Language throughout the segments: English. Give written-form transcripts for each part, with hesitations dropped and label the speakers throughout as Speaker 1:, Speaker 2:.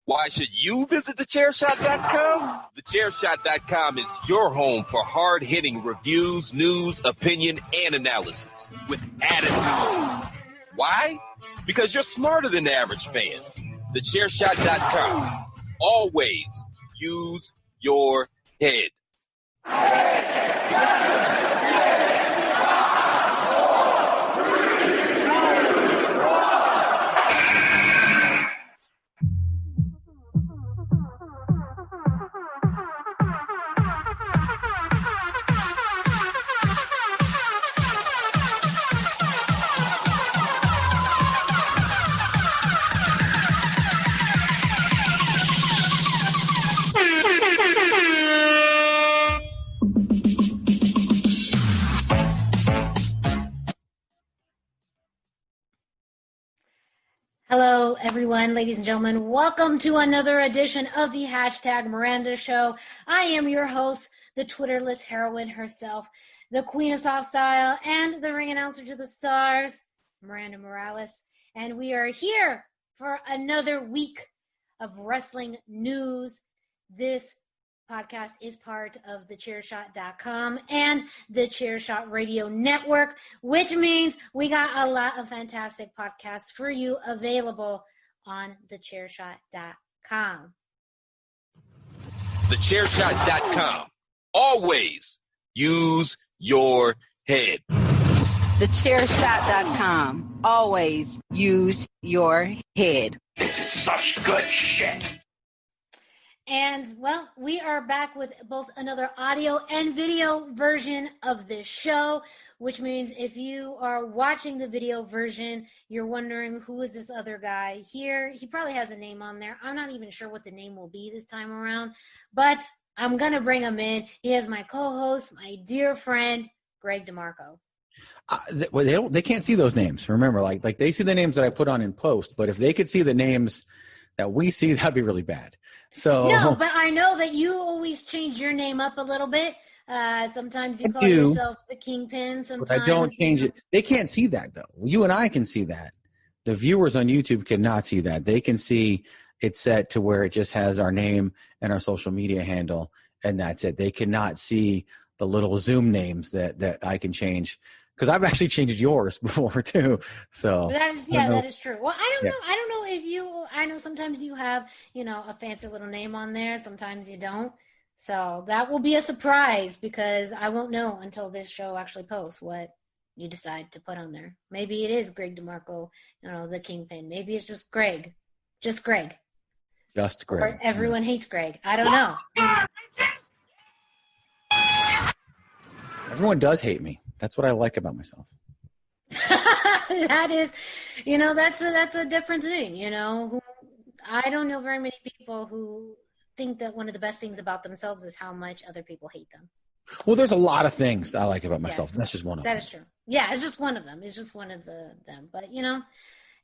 Speaker 1: Why should you visit the Chairshot.com? The Chairshot.com is your home for hard-hitting reviews, news, opinion, and analysis with attitude. Why? Because you're smarter than the average fan. The Chairshot.com. Always use your head.
Speaker 2: Hello, everyone, ladies and gentlemen. Welcome to another edition of the hashtag Miranda Show. I am your host, the Twitterless heroine herself, the queen of soft style, and the ring announcer to the stars, Miranda Morales. And we are here for another week of wrestling news. This podcast is part of the Chairshot.com and the Chairshot Radio Network, which means we got a lot of fantastic podcasts for you available on the Chairshot.com.
Speaker 1: The Chairshot.com. Always use your head.
Speaker 3: The Chairshot.com. Always use your head.
Speaker 4: This is such good shit.
Speaker 2: And, well, we are back with both another audio and video version of this show, which means if you are watching the video version, you're wondering who is this other guy here. He probably has a name on there. I'm not even sure what the name will be this time around, but I'm going to bring him in. He is my co-host, my dear friend, Greg DeMarco.
Speaker 5: They can't see those names. Remember, like they see the names that I put on in post, but if they could see the names that we see, that'd be really bad. So
Speaker 2: no, but I know that you always change your name up a little bit. Sometimes you call yourself the Kingpin. Sometimes
Speaker 5: but I don't change it. They can't see that though. You and I can see that. The viewers on YouTube cannot see that. They can see it set to where it just has our name and our social media handle, and that's it. They cannot see the little Zoom names that I can change. Because I've actually changed yours before too. So
Speaker 2: that is true. Well, I don't know. I don't know if you. I know sometimes you have, a fancy little name on there. Sometimes you don't. So that will be a surprise because I won't know until this show actually posts what you decide to put on there. Maybe it is Greg DeMarco, the Kingpin. Maybe it's just Greg. Just Greg.
Speaker 5: Just Greg.
Speaker 2: Or everyone hates Greg. I don't know.
Speaker 5: Everyone does hate me. That's what I like about myself.
Speaker 2: That is, that's a different thing, I don't know very many people who think that one of the best things about themselves is how much other people hate them.
Speaker 5: Well, there's a lot of things I like about myself. Yes, that's just one of them.
Speaker 2: That is true. Yeah, it's just one of them. It's just one of them. But,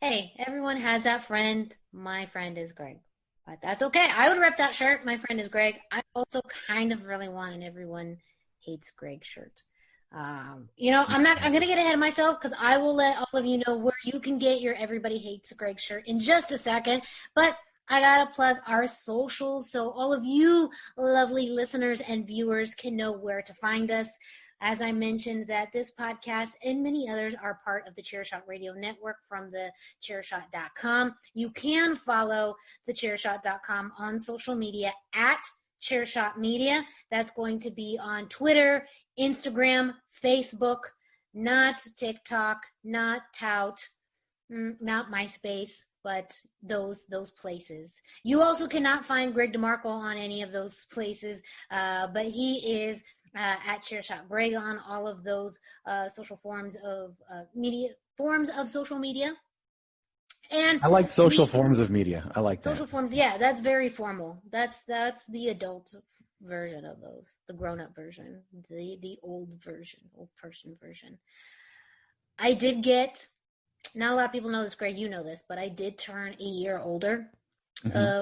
Speaker 2: hey, everyone has that friend. My friend is Greg. But that's okay. I would rep that shirt. My friend is Greg. I also kind of really want an everyone hates Greg shirt. I'm going to get ahead of myself because I will let all of you know where you can get your Everybody Hates Greg shirt in just a second. But I got to plug our socials so all of you lovely listeners and viewers can know where to find us. As I mentioned that this podcast and many others are part of the Chairshot Radio Network from the Chairshot.com. You can follow the Chairshot.com on social media at Chairshot Media. That's going to be on Twitter, Instagram, Facebook, not TikTok, not Tout, not MySpace, but those places. You also cannot find Greg DeMarco on any of those places, but he is at Chairshot Greg on all of those social forms of social media. And
Speaker 5: I like social forms of media. I like that.
Speaker 2: Social forms, yeah, that's very formal. That's the adult version of those, the grown-up version, the old person version. I did get, not a lot of people know this, Greg, you know this, but I did turn a year older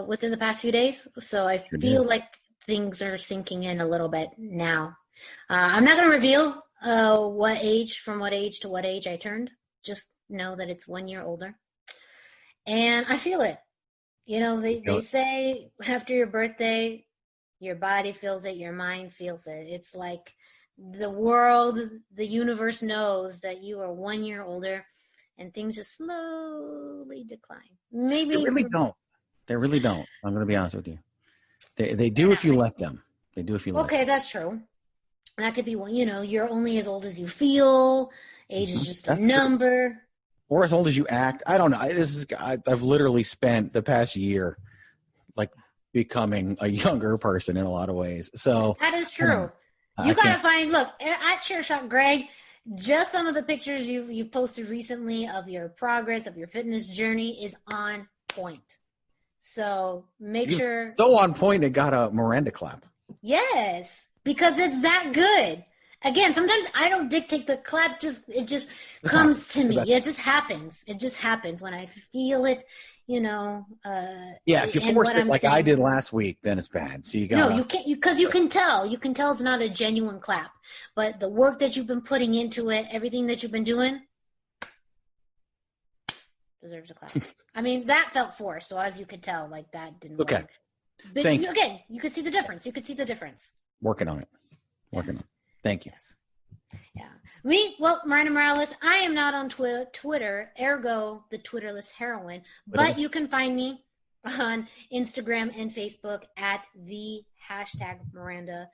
Speaker 2: within the past few days. So I feel like things are sinking in a little bit now. I'm not going to reveal from what age to what age I turned. Just know that it's 1 year older. And I feel it. You know, they say after your birthday, your body feels it, your mind feels it. It's like the world, the universe knows that you are 1 year older and things just slowly decline. Maybe
Speaker 5: They really don't. They really don't. I'm going to be honest with you. They do if you let them. They do if you let them.
Speaker 2: Okay, that's true. That could be one. You know, you're only as old as you feel. Age is just a number.
Speaker 5: True. Or as old as you act. I don't know. I've literally spent the past year like becoming a younger person in a lot of ways. So
Speaker 2: that is true. You got to find, look, at Chairshot Greg, just some of the pictures you've posted recently of your progress, of your fitness journey is on point. So make sure.
Speaker 5: So on point, it got a Miranda clap.
Speaker 2: Yes, because it's that good. Again, sometimes I don't dictate the clap. It just comes to me. It just happens. It just happens when I feel it. You know.
Speaker 5: If you force it like I did last week, then it's bad. So you got.
Speaker 2: No, you can't, because you can tell. You can tell it's not a genuine clap. But the work that you've been putting into it, everything that you've been doing, deserves a clap. I mean, that felt forced. So as you could tell, like that didn't work. But
Speaker 5: Thank you.
Speaker 2: Again, you could see the difference. You could see the difference.
Speaker 5: Working on it. Working on it. Thank you.
Speaker 2: Yes. Yeah. Miranda Morales, I am not on Twitter, ergo the Twitterless heroine, but you can find me on Instagram and Facebook at the #Miranda.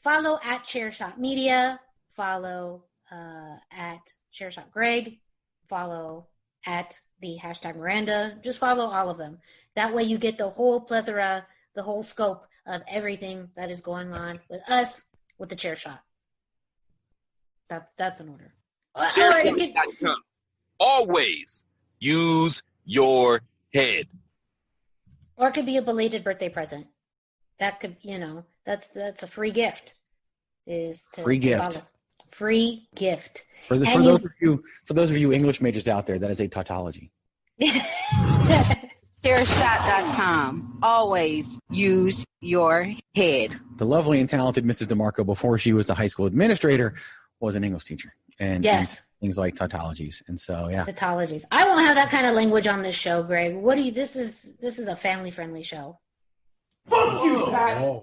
Speaker 2: Follow at Chairshot Media. Follow at Chairshot Greg. Follow at the #Miranda. Just follow all of them. That way you get the whole plethora, the whole scope of everything that is going on with us with the Chairshot. That's an order.
Speaker 1: Chairshot.com. Always use your head.
Speaker 2: Or it could be a belated birthday present. That could, that's a free gift.
Speaker 5: Free gift.
Speaker 2: Free gift.
Speaker 5: For those of you English majors out there, that is a tautology.
Speaker 3: Chairshot.com. Always use your head.
Speaker 5: The lovely and talented Mrs. DeMarco, before she was a high school administrator, was an English teacher. And things like tautologies. And so, yeah.
Speaker 2: Tautologies. I won't have that kind of language on this show, Greg. This is a family-friendly show.
Speaker 6: Fuck you, Pat!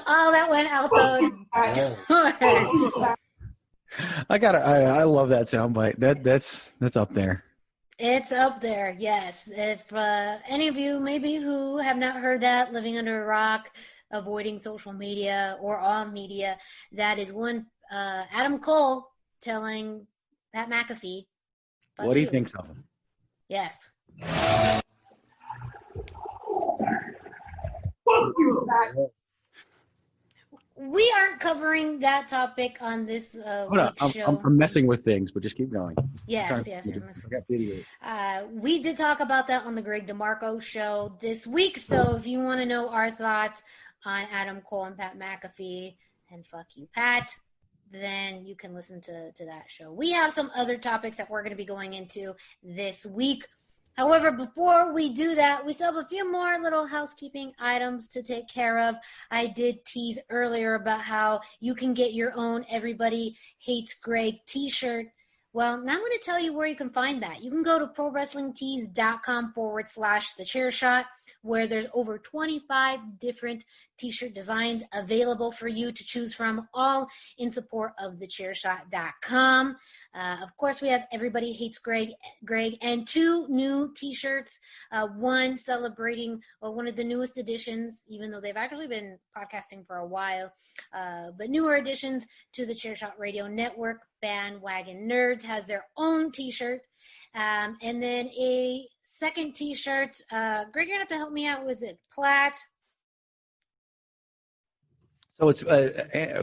Speaker 2: Oh, that went out though.
Speaker 5: I love that soundbite. That's up there.
Speaker 2: It's up there, yes. If any of you maybe who have not heard that, living under a rock, avoiding social media or all media, that is one Adam Cole telling Pat McAfee.
Speaker 5: What he thinks of him.
Speaker 2: Yes.
Speaker 6: Fuck you, Pat!
Speaker 2: We aren't covering that topic on this week's show.
Speaker 5: I'm messing with things, but just keep going.
Speaker 2: Yes. We did talk about that on the Greg DeMarco show this week. So if you want to know our thoughts on Adam Cole and Pat McAfee and fuck you, Pat, then you can listen to that show. We have some other topics that we're going to be going into this week. However, before we do that, we still have a few more little housekeeping items to take care of. I did tease earlier about how you can get your own Everybody Hates Greg t-shirt. Well, now I'm going to tell you where you can find that. You can go to ProWrestlingTees.com/thechairshot, where there's over 25 different t-shirt designs available for you to choose from, all in support of the Chairshot.com. Of course, we have Everybody Hates Greg, and 2 new t-shirts, one celebrating one of the newest additions, even though they've actually been podcasting for a while, but newer additions to the Chairshot Radio Network. Bandwagon Nerds has their own t-shirt. And then a second t-shirt. Greg, you're going to have to help me out. Was it Platt?
Speaker 5: So it's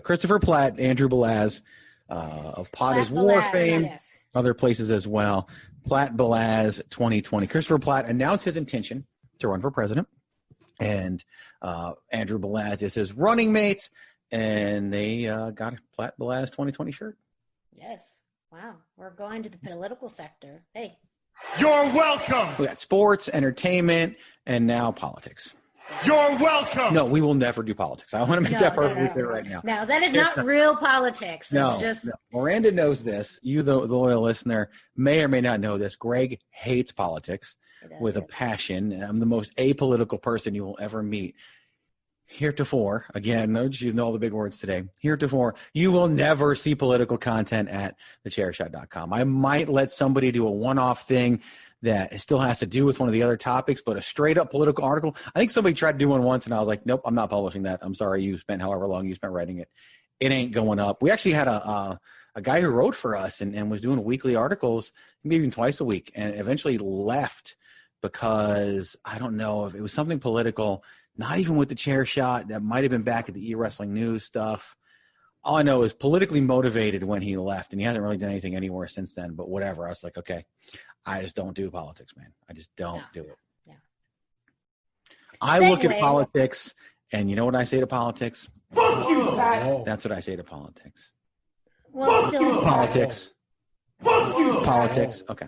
Speaker 5: Christopher Platt, Andrew Belaz of Pot is War fame, yes. Other places as well. Platt Belaz 2020. Christopher Platt announced his intention to run for president, and Andrew Belaz is his running mate, and they got a Platt Belaz 2020 shirt.
Speaker 2: Yes. Wow. We're going to the political sector. Hey.
Speaker 6: You're welcome.
Speaker 5: We got sports, entertainment, and now politics.
Speaker 6: You're welcome.
Speaker 5: No, we will never do politics. I want to make that perfectly clear right now.
Speaker 2: No, that is not real politics.
Speaker 5: No, Miranda knows this. You, the loyal listener, may or may not know this. Greg hates politics with a passion. I'm the most apolitical person you will ever meet. Heretofore, again, no, just using all the big words today. Heretofore, you will never see political content at thechairshot.com. I might let somebody do a one-off thing that still has to do with one of the other topics, but a straight-up political article, I think somebody tried to do one once, and I was like, nope, I'm not publishing that. I'm sorry you spent however long you spent writing it. It ain't going up. We actually had a guy who wrote for us and was doing weekly articles, maybe even twice a week, and eventually left because, I don't know, if it was something political, not even with the chair shot. That might have been back at the e-wrestling news stuff. All I know is politically motivated when he left, and he hasn't really done anything anywhere since then, but whatever. I was like, okay, I just don't do politics, man. I just don't do it.
Speaker 2: Yeah.
Speaker 5: I look at politics, and you know what I say to politics?
Speaker 6: Fuck you, Pat.
Speaker 5: That's what I say to politics.
Speaker 2: Well, still,
Speaker 5: Politics.
Speaker 6: Fuck you,
Speaker 5: Politics. Okay.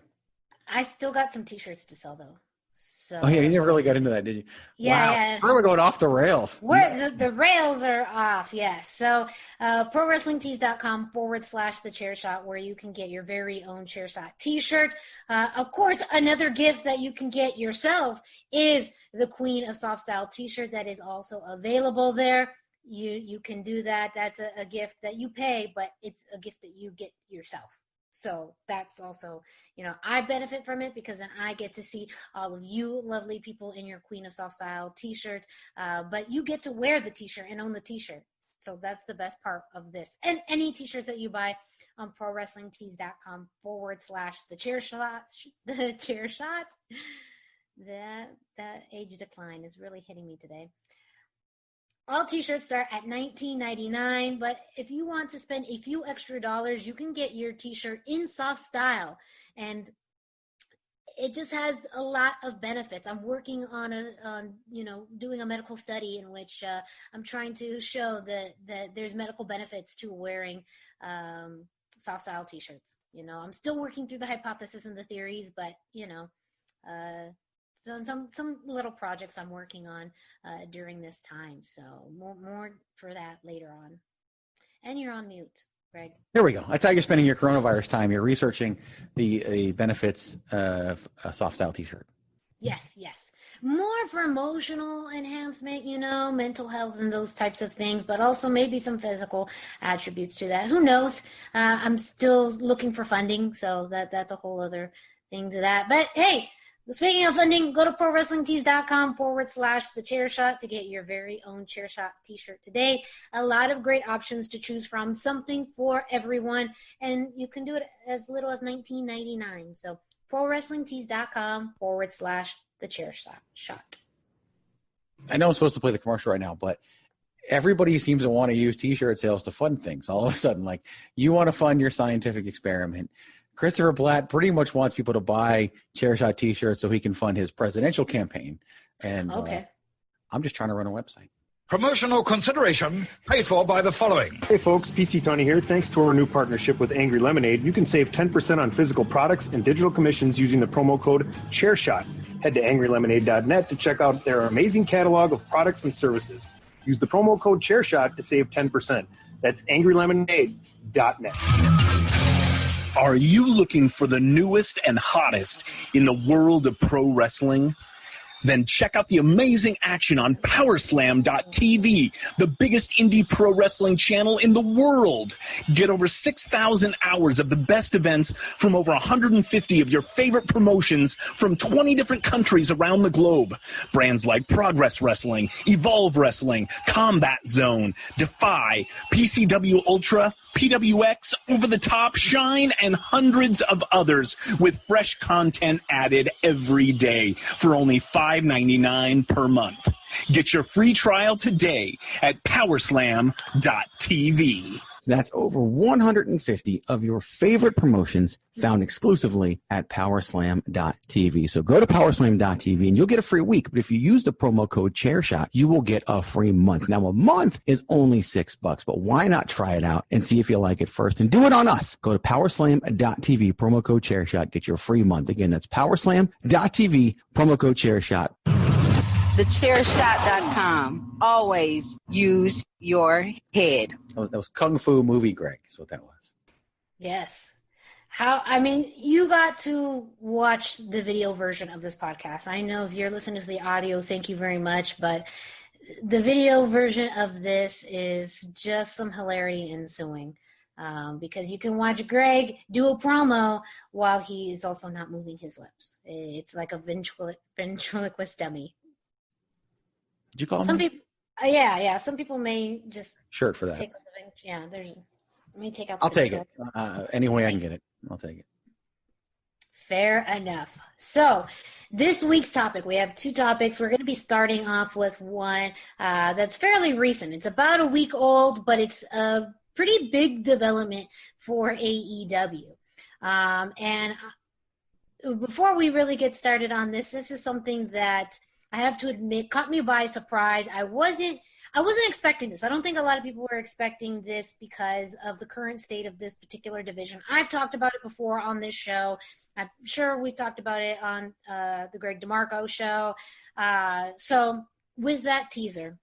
Speaker 2: I still got some T-shirts to sell, though. So,
Speaker 5: Oh, yeah, you never really got into that, did you?
Speaker 2: Yeah,
Speaker 5: wow.
Speaker 2: yeah.
Speaker 5: We're going off the rails.
Speaker 2: The rails are off, yes. So ProWrestlingTees.com/thechairshot, where you can get your very own Chairshot T-shirt. Of course, another gift that you can get yourself is the Queen of Soft Style T-shirt that is also available there. You can do that. That's a gift that you pay, but it's a gift that you get yourself. So that's also, I benefit from it because then I get to see all of you lovely people in your Queen of Soft Style T-shirt, but you get to wear the T-shirt and own the T-shirt. So that's the best part of this. And any T-shirts that you buy on ProWrestlingTees.com/thechairshot. That age decline is really hitting me today. All T-shirts start at $19.99, but if you want to spend a few extra dollars, you can get your T-shirt in soft style, and it just has a lot of benefits. I'm working on doing a medical study in which I'm trying to show that there's medical benefits to wearing soft style T-shirts. I'm still working through the hypothesis and the theories, but So some little projects I'm working on during this time. So more for that later on. And you're on mute, Greg.
Speaker 5: Here we go. That's how you're spending your coronavirus time. You're researching the benefits of a soft style T-shirt.
Speaker 2: Yes. More for emotional enhancement, mental health and those types of things, but also maybe some physical attributes to that. Who knows? I'm still looking for funding, so that's a whole other thing to that. But hey, speaking of funding, go to ProWrestlingTees.com/thechairshot to get your very own Chairshot T-shirt today. A lot of great options to choose from, something for everyone, and you can do it as little as $19.99. So ProWrestlingTees.com/thechairshot.
Speaker 5: I know I'm supposed to play the commercial right now, but everybody seems to want to use T-shirt sales to fund things. All of a sudden, like, you want to fund your scientific experiment. Christopher Blatt pretty much wants people to buy Chairshot T-shirts so he can fund his presidential campaign. And
Speaker 2: okay.
Speaker 5: I'm just trying to run a website.
Speaker 7: Promotional consideration paid for by the following.
Speaker 8: Hey folks, PC Tony here. Thanks to our new partnership with Angry Lemonade, you can save 10% on physical products and digital commissions using the promo code Chairshot. Head to angrylemonade.net to check out their amazing catalog of products and services. Use the promo code Chairshot to save 10%. That's angrylemonade.net.
Speaker 9: Are you looking for the newest and hottest in the world of pro wrestling? Then check out the amazing action on Powerslam.tv, the biggest indie pro wrestling channel in the world. Get over 6,000 hours of the best events from over 150 of your favorite promotions from 20 different countries around the globe. Brands like Progress Wrestling, Evolve Wrestling, Combat Zone, Defy, PCW Ultra, PWX, Over the Top, Shine, and hundreds of others with fresh content added every day for only $5.99 per month. Get your free trial today at Powerslam.tv.
Speaker 5: That's over 150 of your favorite promotions found exclusively at Powerslam.tv. So go to Powerslam.tv and you'll get a free week. But if you use the promo code Chairshot, you will get a free month. Now, a month is only $6, but why not try it out and see if you like it first? And do it on us. Go to Powerslam.tv, promo code Chairshot, get your free month. Again, that's Powerslam.tv, promo code Chairshot.
Speaker 3: Chairshot.com. Always use your head.
Speaker 5: Oh, that was Kung Fu Movie Greg is what that was.
Speaker 2: Yes. You got to watch the video version of this podcast. I know if you're listening to the audio, thank you very much, but the video version of this is just some hilarity ensuing. Because you can watch Greg do a promo while he is also not moving his lips. It's like a ventriloquist dummy.
Speaker 5: Did you call
Speaker 2: some
Speaker 5: me?
Speaker 2: People, yeah. Some people may just
Speaker 5: shirt for that.
Speaker 2: Take may take out.
Speaker 5: I'll take it. Any way I can get it, I'll take it.
Speaker 2: Fair enough. So this week's topic, we have two topics. We're going to be starting off with one that's fairly recent. It's about a week old, but it's a pretty big development for AEW. And before we really get started on this is something that I have to admit caught me by surprise. I wasn't expecting this. I don't think a lot of people were expecting this because of the current state of this particular division. I've talked about it before on this show. I'm sure we've talked about it on the Greg DeMarco show. So with that teaser,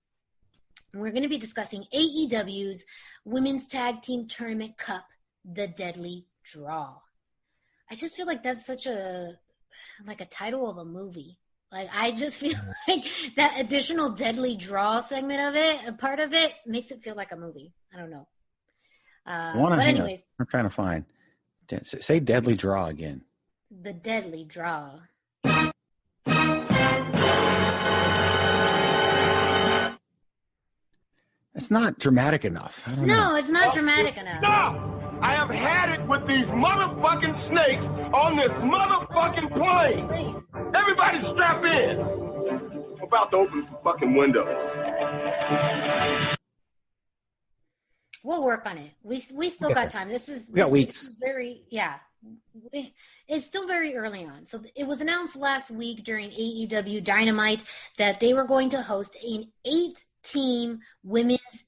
Speaker 2: we're going to be discussing AEW's Women's Tag Team Tournament Cup, the Deadly Draw. I just feel like that's such a title of a movie. Like, I just feel like that additional Deadly Draw segment of it, a part of it, makes it feel like a movie. I don't know. But anyways.
Speaker 5: I'm trying to find. Say Deadly Draw again.
Speaker 2: The Deadly Draw.
Speaker 5: It's not dramatic enough. I don't know.
Speaker 2: It's not dramatic enough.
Speaker 6: Stop! I have had it with these motherfucking snakes on this motherfucking plane. Everybody strap in. I'm about to open the fucking window.
Speaker 2: We'll work on it. We still got time. This is
Speaker 5: weeks.
Speaker 2: It's still very early on. So it was announced last week during AEW Dynamite that they were going to host an 8-team women's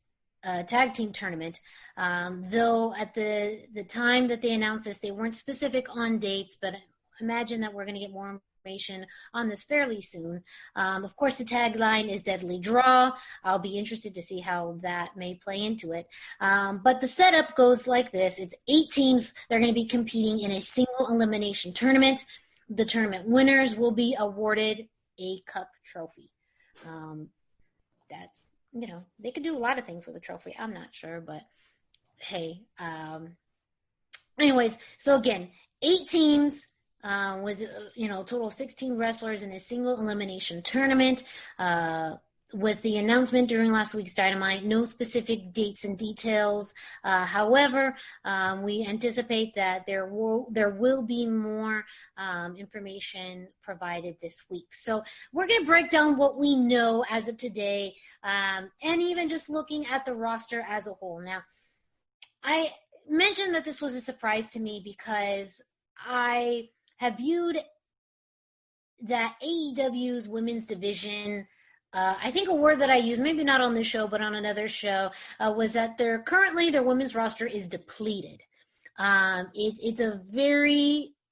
Speaker 2: tag team tournament. Though at the time that they announced this, they weren't specific on dates, but imagine that we're going to get more information on this fairly soon. Of course, the tagline is Deadly Draw. I'll be interested to see how that may play into it. But the setup goes like this. It's 8 teams. They're going to be competing in a single elimination tournament. The tournament winners will be awarded a cup trophy. That's, they could do a lot of things with a trophy. I'm not sure, but hey. Anyways, so again, 8 teams with, a total of 16 wrestlers in a single elimination tournament. With the announcement during last week's Dynamite, no specific dates and details. However, we anticipate that there will be more information provided this week. So we're going to break down what we know as of today, and even just looking at the roster as a whole. Now, I mentioned that this was a surprise to me because I have viewed that AEW's women's division, I think a word that I use, maybe not on this show, but on another show, was that their women's roster is depleted. It's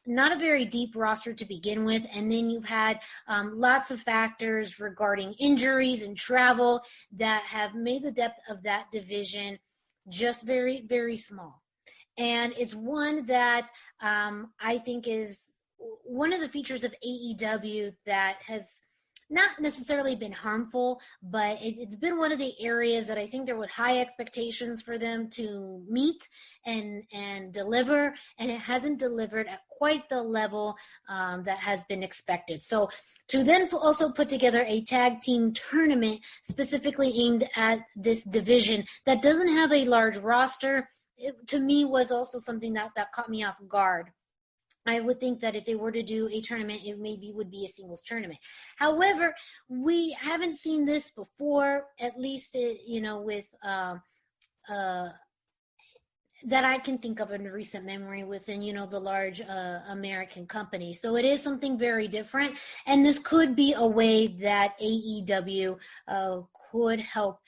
Speaker 2: not a very deep roster to begin with, and then you've had lots of factors regarding injuries and travel that have made the depth of that division just very, very small. And it's one that I think is one of the features of AEW that has not necessarily been harmful, but it's been one of the areas that I think there were high expectations for them to meet and deliver, and it hasn't delivered at quite the level that has been expected. So to then also put together a tag team tournament specifically aimed at this division that doesn't have a large roster, to me was also something that caught me off guard. I would think that if they were to do a tournament, it maybe would be a singles tournament. However, we haven't seen this before, at least, with that I can think of in recent memory within, the large American company. So it is something very different. And this could be a way that AEW could help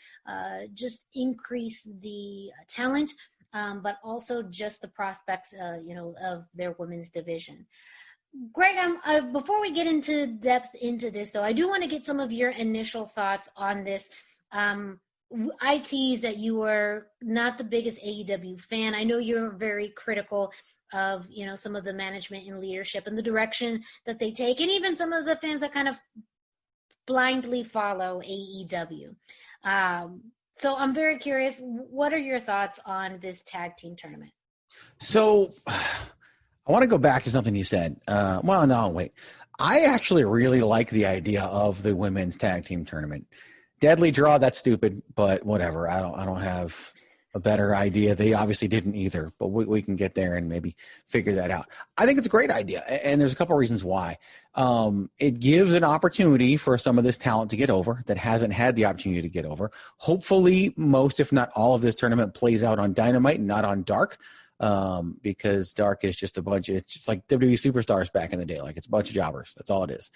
Speaker 2: just increase the talent, but also just the prospects, of their women's division. Greg, before we get into depth into this, though, I do want to get some of your initial thoughts on this. I tease that you were not the biggest AEW fan. I know you're very critical of, some of the management and leadership and the direction that they take, and even some of the fans that kind of blindly follow AEW. So I'm very curious, what are your thoughts on this tag team tournament?
Speaker 5: So I want to go back to something you said. Wait. I actually really like the idea of the women's tag team tournament. Deadly draw, that's stupid, but whatever. I don't have a better idea. They obviously didn't either, but we can get there and maybe figure that out. I think it's a great idea, and there's a couple of reasons why. It gives an opportunity for some of this talent to get over that hasn't had the opportunity to get over. Hopefully, most, if not all, of this tournament plays out on Dynamite and not on Dark, because Dark is just it's just like WWE Superstars back in the day. Like, it's a bunch of jobbers. That's all it is.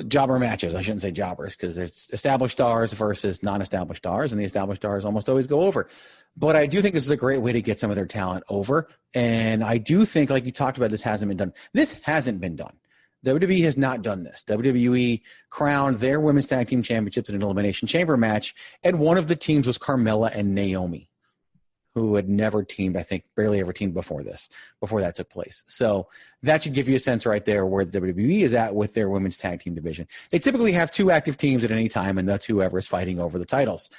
Speaker 5: Jobber matches. I shouldn't say jobbers, because it's established stars versus non-established stars, and the established stars almost always go over. But I do think this is a great way to get some of their talent over. And I do think, like you talked about, this hasn't been done. This hasn't been done. WWE has not done this. WWE crowned their women's tag team championships in an elimination chamber match, and one of the teams was Carmella and Naomi, who had never teamed, I think barely ever teamed before that took place. So that should give you a sense right there where the WWE is at with their women's tag team division. They typically have two active teams at any time, and that's whoever is fighting over the titles.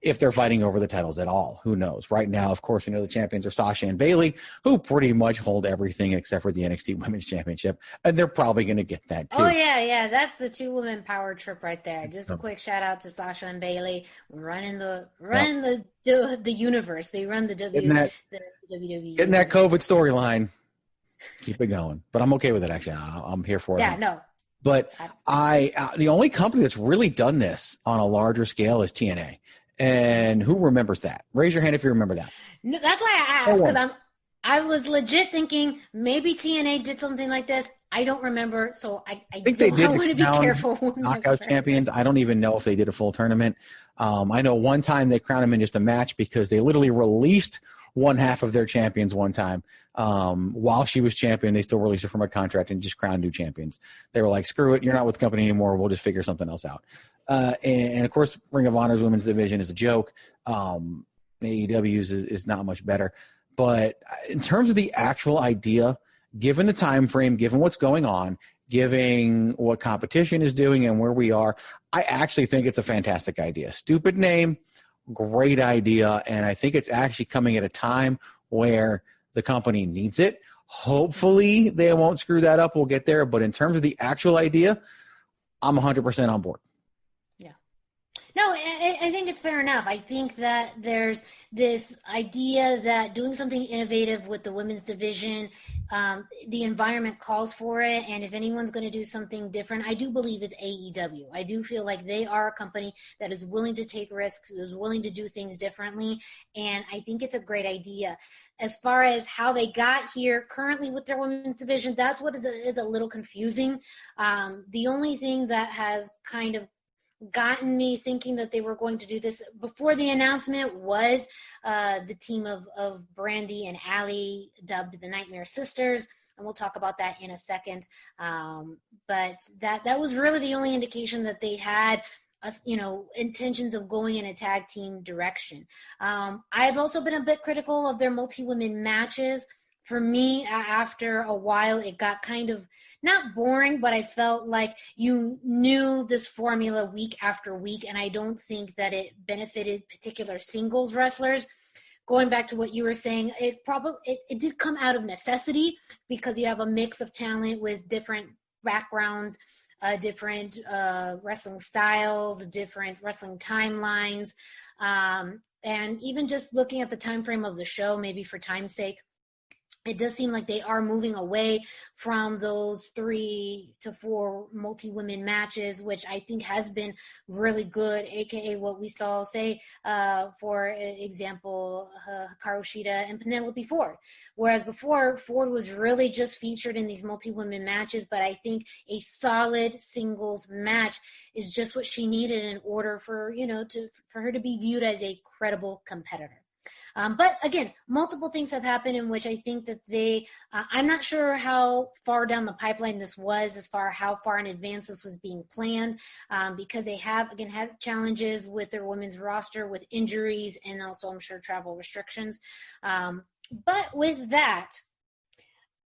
Speaker 5: If they're fighting over the titles at all, who knows? Right now, of course, we know the champions are Sasha and Bayley, who pretty much hold everything except for the NXT Women's Championship, and they're probably going to get that too.
Speaker 2: Oh, yeah. That's the two-woman power trip right there. Just a quick shout-out to Sasha and Bayley running the universe. They run the WWE.
Speaker 5: Getting that COVID storyline. Keep it going. But I'm okay with it, actually. I'm here for it.
Speaker 2: Yeah, no.
Speaker 5: But the only company that's really done this on a larger scale is TNA. And who remembers that? Raise your hand if you remember that.
Speaker 2: No, that's why I asked, because I was legit thinking maybe TNA did something like this. I don't remember, so I think they did. I want to be careful.
Speaker 5: Knockout champions. I don't even know if they did a full tournament. I know one time they crowned them in just a match because they literally released one half of their champions one time. While she was champion, they still released her from a contract and just crowned new champions. They were like, screw it, you're not with the company anymore. We'll just figure something else out. And of course, Ring of Honor's women's division is a joke. AEW's is not much better. But in terms of the actual idea, given the time frame, given what's going on, given what competition is doing and where we are, I actually think it's a fantastic idea. Stupid name, great idea, and I think it's actually coming at a time where the company needs it. Hopefully they won't screw that up. We'll get there. But in terms of the actual idea, I'm 100% on board.
Speaker 2: No, I think it's fair enough. I think that there's this idea that doing something innovative with the women's division, the environment calls for it. And if anyone's going to do something different, I do believe it's AEW. I do feel like they are a company that is willing to take risks, is willing to do things differently. And I think it's a great idea. As far as how they got here currently with their women's division, that's what is a little confusing. The only thing that has kind of gotten me thinking that they were going to do this before the announcement was the team of Brandi and Allie, dubbed the Nightmare Sisters, and we'll talk about that in a second. But that was really the only indication that they had intentions of going in a tag team direction. I've also been a bit critical of their multi-women matches. For me, after a while, it got kind of not boring, but I felt like you knew this formula week after week, and I don't think that it benefited particular singles wrestlers. Going back to what you were saying, it did come out of necessity because you have a mix of talent with different backgrounds, different wrestling styles, different wrestling timelines, and even just looking at the time frame of the show, maybe for time's sake, it does seem like they are moving away from those 3 to 4 multi-women matches, which I think has been really good, aka what we saw, say, for example, Hikaru Shida and Penelope Ford. Whereas before, Ford was really just featured in these multi-women matches, but I think a solid singles match is just what she needed in order for, for her to be viewed as a credible competitor. But again, multiple things have happened in which I think that I'm not sure how far down the pipeline this was as far how far in advance this was being planned, because they have, again, had challenges with their women's roster with injuries and also, I'm sure, travel restrictions. But with that,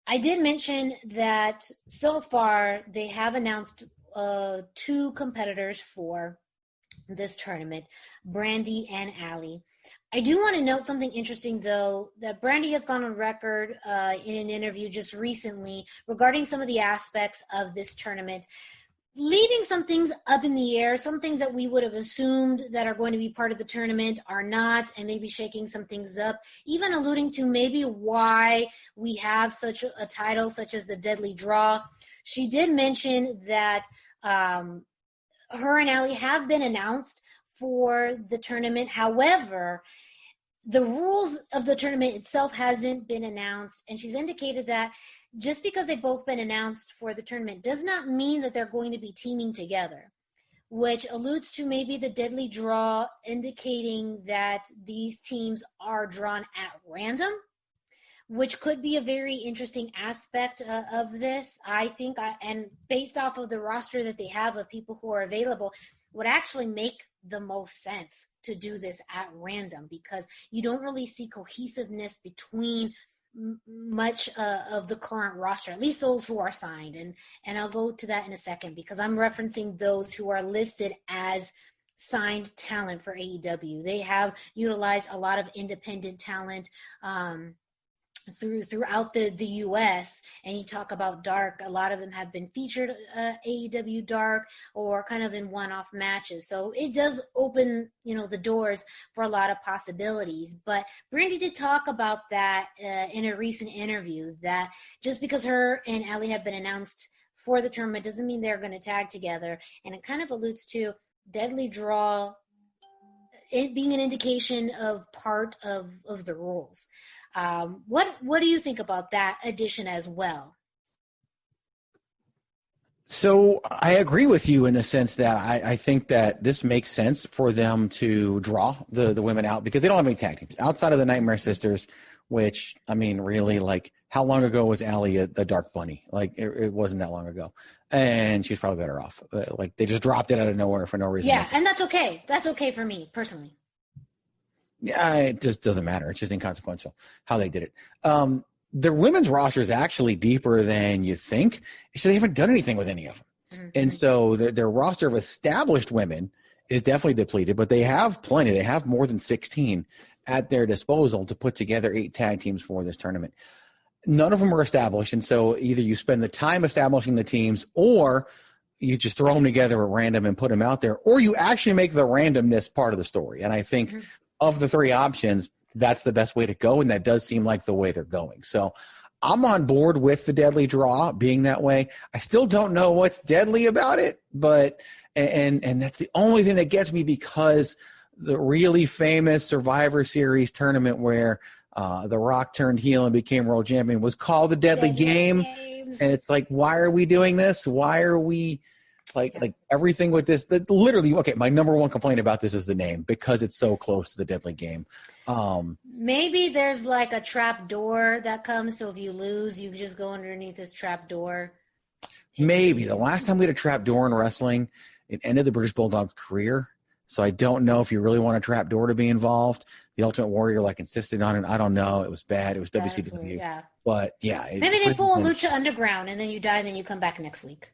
Speaker 2: I did mention that so far they have announced 2 competitors for this tournament, Brandi and Allie. I do want to note something interesting, though, that Brandi has gone on record in an interview just recently regarding some of the aspects of this tournament, leaving some things up in the air, some things that we would have assumed that are going to be part of the tournament are not, and maybe shaking some things up, even alluding to maybe why we have such a title such as the Deadly Draw. She did mention that her and Allie have been announced for the tournament. However, the rules of the tournament itself hasn't been announced, and she's indicated that just because they've both been announced for the tournament does not mean that they're going to be teaming together, which alludes to maybe the Deadly Draw indicating that these teams are drawn at random, which could be a very interesting aspect of this, I think, and based off of the roster that they have of people who are available, would actually make the most sense to do this at random, because you don't really see cohesiveness between much of the current roster, at least those who are signed. And I'll go to that in a second, because I'm referencing those who are listed as signed talent for AEW. They have utilized a lot of independent talent throughout the U.S. And you talk about Dark, a lot of them have been featured AEW Dark or kind of in one-off matches. So it does open, the doors for a lot of possibilities. But Brandi did talk about that in a recent interview, that just because her and Allie have been announced for the tournament doesn't mean they're going to tag together. And it kind of alludes to Deadly Draw it being an indication of part of the rules. What do you think about that addition as well?
Speaker 5: So I agree with you in the sense that I think that this makes sense for them to draw the women out, because they don't have any tag teams outside of the Nightmare Sisters, which, I mean, really, like, how long ago was Allie the Dark Bunny? Like, it wasn't that long ago. And she's probably better off. Like, they just dropped it out of nowhere for no reason.
Speaker 2: Yeah, and that's okay. That's okay for me, personally.
Speaker 5: Yeah, it just doesn't matter. It's just inconsequential how they did it. The women's roster is actually deeper than you think. So they haven't done anything with any of them. Mm-hmm. And so their roster of established women is definitely depleted, but they have plenty. They have more than 16 at their disposal to put together 8 tag teams for this tournament. None of them are established. And so either you spend the time establishing the teams, or you just throw them together at random and put them out there, or you actually make the randomness part of the story. And I think of the 3 options, that's the best way to go, and that does seem like the way they're going. So I'm on board with the Deadly Draw being that way. I still don't know what's deadly about it, but and that's the only thing that gets me, because the really famous Survivor Series tournament where The Rock turned heel and became world champion was called the Deadly Game. And it's like, why are we doing this? Why are we like everything with this? Literally, okay, my number one complaint about this is the name, because it's so close to the Deadly Game.
Speaker 2: Maybe there's like a trap door that comes, so if you lose, you just go underneath this trap door.
Speaker 5: Maybe. The last time we had a trap door in wrestling, it ended the British Bulldog's career. So I don't know if you really want a trap door to be involved. The Ultimate Warrior insisted on it. I don't know. It was bad. It was WCW.
Speaker 2: Yeah.
Speaker 5: But yeah.
Speaker 2: Maybe they pull a Lucha Underground and then you die and then you come back next week.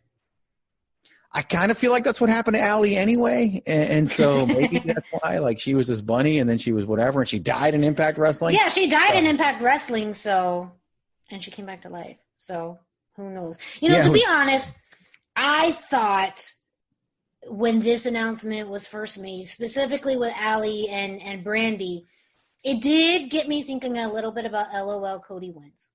Speaker 5: I kind of feel like that's what happened to Allie anyway. And so maybe that's why, she was this bunny and then she was whatever, and she died in Impact Wrestling.
Speaker 2: Yeah, she died in Impact Wrestling, and she came back to life. So who knows? To be honest, I thought when this announcement was first made, specifically with Allie and Brandi, it did get me thinking a little bit about LOL Cody wins.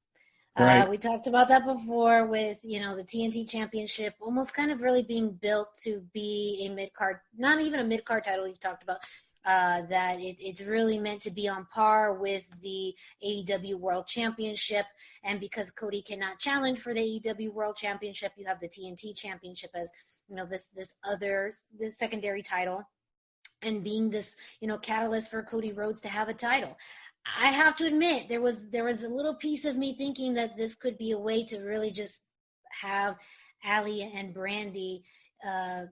Speaker 2: Right. We talked about that before with, the TNT Championship almost kind of really being built to be a mid-card, not even a mid-card title we've talked about, that it's really meant to be on par with the AEW World Championship. And because Cody cannot challenge for the AEW World Championship, you have the TNT Championship as, this secondary title. and being this, catalyst for Cody Rhodes to have a title. I have to admit, there was a little piece of me thinking that this could be a way to really just have Allie and Brandi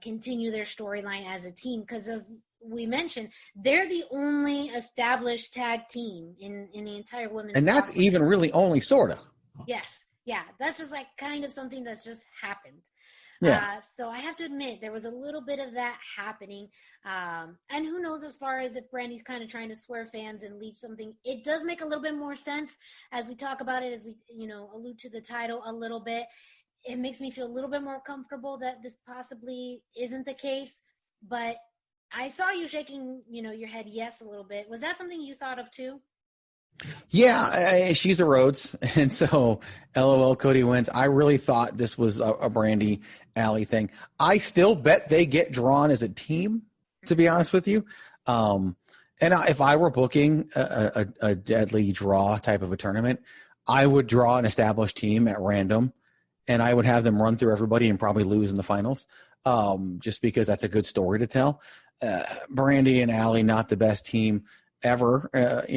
Speaker 2: continue their storyline as a team, because as we mentioned, they're the only established tag team in the entire women's
Speaker 5: and that's
Speaker 2: roster.
Speaker 5: even really only sort of.
Speaker 2: Yes. Yeah. That's just like kind of something that's just happened.
Speaker 5: Yeah.
Speaker 2: So I have to admit, there was a little bit of that happening. And who knows, as far as if Brandi's kind of trying to swear fans and leave something, it does make a little bit more sense as we talk about it, as we, allude to the title a little bit. It makes me feel a little bit more comfortable that this possibly isn't the case. But I saw you shaking, your head yes a little bit. Was that something you thought of too?
Speaker 5: Yeah, she's a Rhodes, and so LOL Cody wins. I really thought this was a Brandi Allie thing. I still bet they get drawn as a team, to be honest with you. And if I were booking a deadly draw type of a tournament, I would draw an established team at random, and I would have them run through everybody and probably lose in the finals, just because that's a good story to tell. Brandi and Allie, not the best team ever,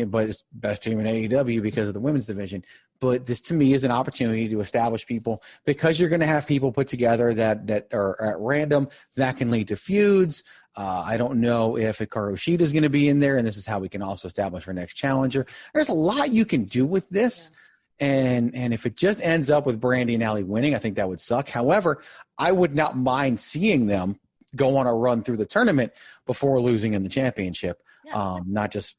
Speaker 5: but it's best team in AEW because of the women's division. But this, to me, is an opportunity to establish people, because you're going to have people put together that are at random. That can lead to feuds. I don't know if Hikaru Shida is going to be in there, and this is how we can also establish our next challenger. There's a lot you can do with this. And if it just ends up with Brandi and Allie winning, I think that would suck. However, I would not mind seeing them go on a run through the tournament before losing in the championship. Yeah. Not just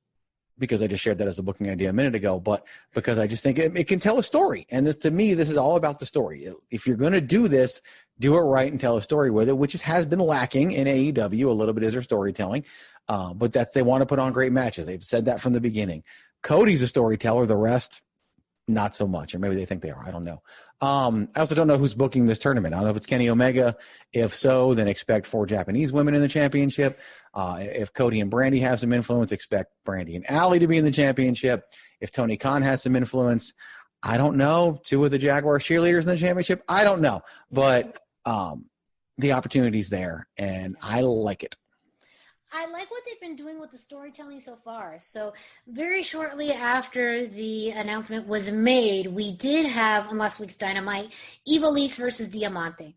Speaker 5: because I just shared that as a booking idea a minute ago, but because I just think it can tell a story. And this, to me, this is all about the story. If you're going to do this, do it right and tell a story with it, which has been lacking in AEW. A little bit is their storytelling, but they want to put on great matches. They've said that from the beginning. Cody's a storyteller. The rest, not so much, or maybe they think they are. I don't know. I also don't know who's booking this tournament. I don't know if it's Kenny Omega. If so, then expect 4 Japanese women in the championship. If Cody and Brandi have some influence, expect Brandi and Allie to be in the championship. If Tony Khan has some influence, I don't know. 2 of the Jaguar cheerleaders in the championship, I don't know. But the opportunity's there, and I like it.
Speaker 2: I like what they've been doing with the storytelling so far. So very shortly after the announcement was made, we did have, on last week's Dynamite, Ivelisse versus Diamante.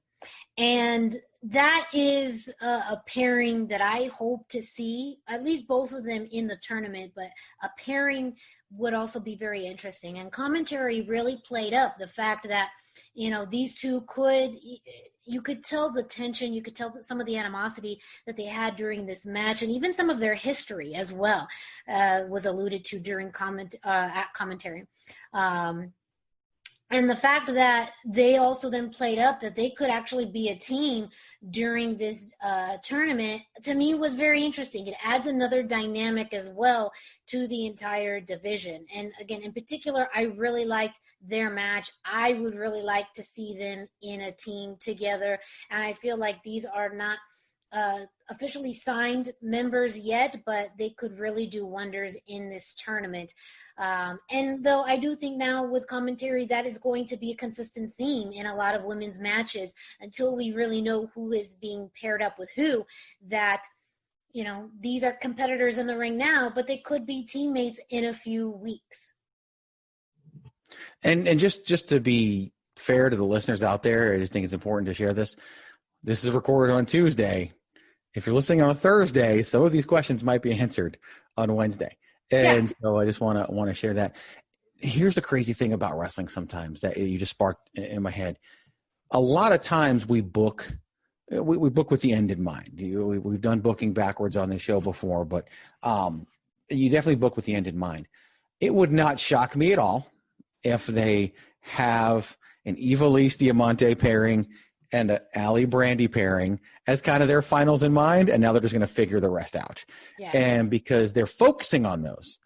Speaker 2: And that is a pairing that I hope to see, at least both of them in the tournament, but a pairing would also be very interesting. And commentary really played up the fact that, these two you could tell the tension, you could tell some of the animosity that they had during this match, and even some of their history as well was alluded to during commentary. And the fact that they also then played up that they could actually be a team during this tournament, to me, was very interesting. It adds another dynamic as well to the entire division. And again, in particular, I really liked their match. I would really like to see them in a team together. And I feel like these are not officially signed members yet, but they could really do wonders in this tournament. And though I do think now with commentary, that is going to be a consistent theme in a lot of women's matches until we really know who is being paired up with who, that, these are competitors in the ring now, but they could be teammates in a few weeks.
Speaker 5: And just to be fair to the listeners out there, I just think it's important to share this. This is recorded on Tuesday. If you're listening on a Thursday, some of these questions might be answered on Wednesday. And so I just want to share that. Here's the crazy thing about wrestling sometimes that you just sparked in my head. A lot of times we book with the end in mind. We've done booking backwards on this show before, but you definitely book with the end in mind. It would not shock me at all if they have an Ivelisse Diamante pairing and an Allie Brandi pairing as kind of their finals in mind, and now they're just going to figure the rest out. Yes. And because they're focusing on those.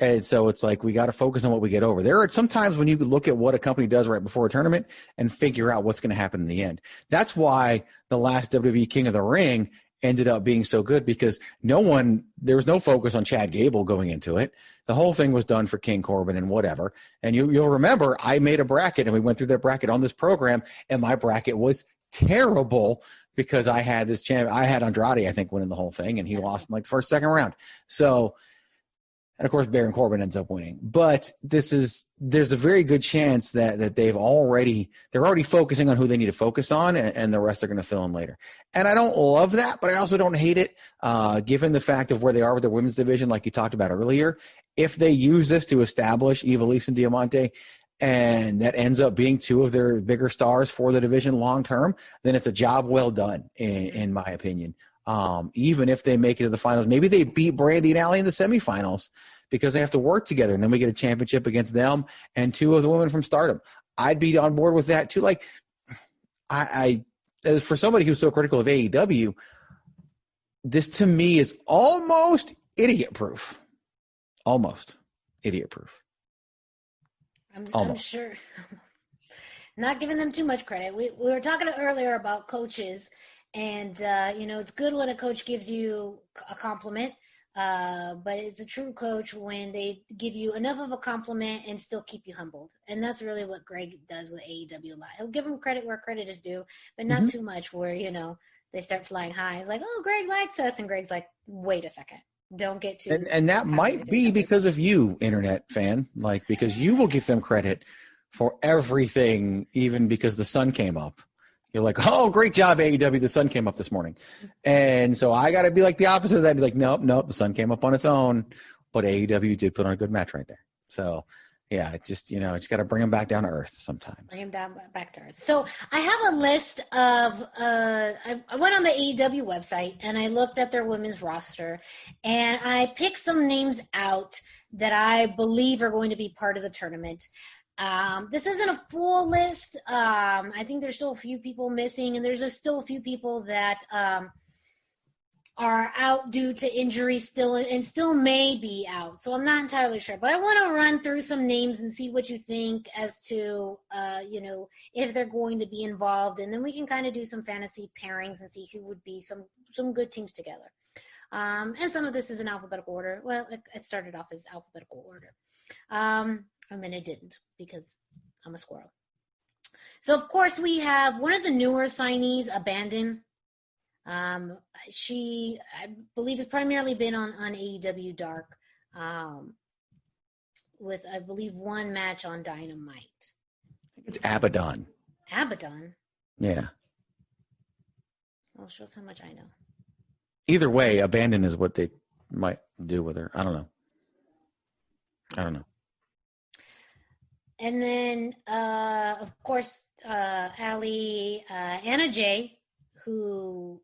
Speaker 5: And so it's like we got to focus on what we get over. There are some times when you look at what a company does right before a tournament and figure out what's going to happen in the end. That's why the last WWE King of the Ring ended up being so good, because there was no focus on Chad Gable going into it. The whole thing was done for King Corbin and whatever. And you'll remember I made a bracket and we went through that bracket on this program, and my bracket was terrible because I had this champ. I had Andrade, I think, winning the whole thing, and he lost in like the second round. So, and of course, Baron Corbin ends up winning. But there's a very good chance that they're already focusing on who they need to focus on, and the rest are going to fill in later. And I don't love that, but I also don't hate it, given the fact of where they are with the women's division, like you talked about earlier. If they use this to establish Ivelisse and Diamante, and that ends up being two of their bigger stars for the division long term, then it's a job well done, in my opinion. Even if they make it to the finals, maybe they beat Brandi and Allie in the semifinals because they have to work together, and then we get a championship against them and two of the women from Stardom. I'd be on board with that too. Like, I as for somebody who's so critical of AEW, this to me is almost idiot proof. Almost idiot proof.
Speaker 2: I'm sure. Not giving them too much credit. We were talking earlier about coaches, and it's good when a coach gives you a compliment, but it's a true coach when they give you enough of a compliment and still keep you humbled. And that's really what Greg does with AEW a lot. He'll give them credit where credit is due, but not too much where they start flying high. It's like, oh, Greg likes us, and Greg's like, wait a second. Don't get too.
Speaker 5: And that might be because of you, internet fan, because you will give them credit for everything, even because the sun came up. You're like, oh, great job, AEW. The sun came up this morning. And so I got to be like the opposite of that. Be like, nope, the sun came up on its own. But AEW did put on a good match right there. So, yeah, it's just, it's got to bring them back down to earth sometimes.
Speaker 2: Bring them back to earth. So I have a list of, I went on the AEW website and I looked at their women's roster and I picked some names out that I believe are going to be part of the tournament. This isn't a full list. I think there's still a few people missing, and there's still a few people that are out due to injury still may be out. So I'm not entirely sure, but I want to run through some names and see what you think as to, if they're going to be involved, and then we can kind of do some fantasy pairings and see who would be some good teams together. And some of this is in alphabetical order. Well, it started off as alphabetical order. And then it didn't because I'm a squirrel. So, of course, we have one of the newer signees, Abandon. She, I believe, has primarily been on AEW Dark with, I believe, one match on Dynamite.
Speaker 5: I think it's Abaddon.
Speaker 2: Abaddon?
Speaker 5: Yeah.
Speaker 2: Well, shows how much I know.
Speaker 5: Either way, Abandon is what they might do with her. I don't know.
Speaker 2: And then, of course, Allie, Anna Jay, who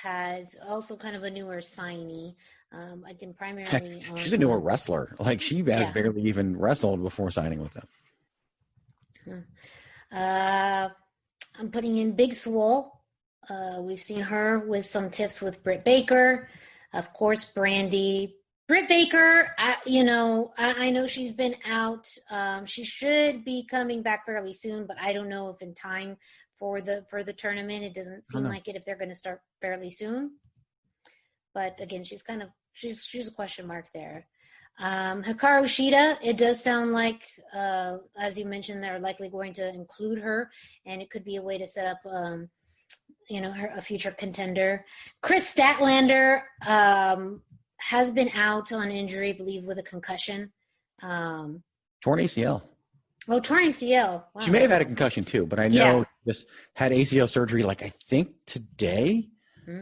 Speaker 2: has also kind of a newer signee. I can primarily.
Speaker 5: She's a newer wrestler. She has barely even wrestled before signing with them.
Speaker 2: I'm putting in Big Swole. We've seen her with some tips with Britt Baker. Of course, Brandi. Britt Baker, I know she's been out. She should be coming back fairly soon, but I don't know if in time for the tournament. It doesn't seem like it if they're going to start fairly soon. But again, she's a question mark there. Hikaru Shida, it does sound like, as you mentioned, they're likely going to include her, and it could be a way to set up, her a future contender. Chris Statlander has been out on injury, I believe, with a concussion.
Speaker 5: Torn ACL.
Speaker 2: Oh, torn ACL. Wow.
Speaker 5: She may have had a concussion too, but I know just had ACL surgery I think today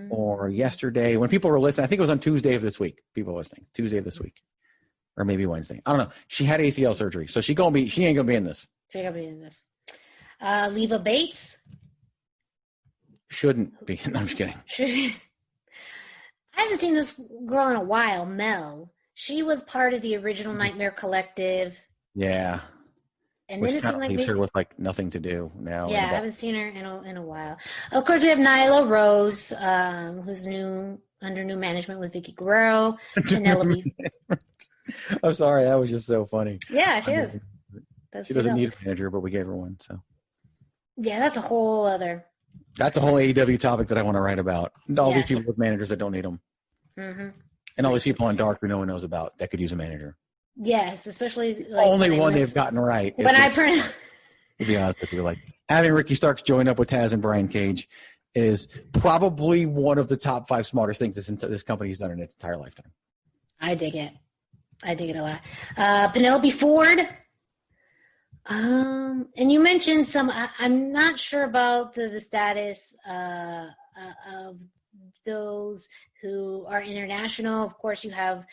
Speaker 5: or yesterday. When people were listening, I think it was on Tuesday of this week. People were listening. Tuesday of this week. Or maybe Wednesday. I don't know. She had ACL surgery, so she ain't gonna be in this.
Speaker 2: She ain't gonna be in this. Leva Bates.
Speaker 5: Shouldn't be. No, I'm just kidding.
Speaker 2: I haven't seen this girl in a while, Mel. She was part of the original Nightmare Collective.
Speaker 5: Yeah.
Speaker 2: And
Speaker 5: which
Speaker 2: then it
Speaker 5: kind
Speaker 2: seemed
Speaker 5: of
Speaker 2: like
Speaker 5: leaves her with nothing to do now.
Speaker 2: Yeah, I haven't seen her in a while. Of course, we have Nyla Rose, who's under new management with Vicky Guerrero. Penelope.
Speaker 5: I'm sorry, that was just so funny.
Speaker 2: Yeah, she is.
Speaker 5: She doesn't need a manager, but we gave her one. So.
Speaker 2: Yeah, that's a whole other.
Speaker 5: That's a whole AEW topic that I want to write about. All these people with managers that don't need them.
Speaker 2: Mm-hmm.
Speaker 5: And all these people on Dark who no one knows about that could use a manager.
Speaker 2: Yes, especially
Speaker 5: only one they've gotten right.
Speaker 2: But to be
Speaker 5: honest with you, having Ricky Starks join up with Taz and Brian Cage is probably one of the top 5 smartest things this company's done in its entire lifetime.
Speaker 2: I dig it a lot. Penelope Ford. And you mentioned some, I'm not sure about the status of those who are international. Of course, you have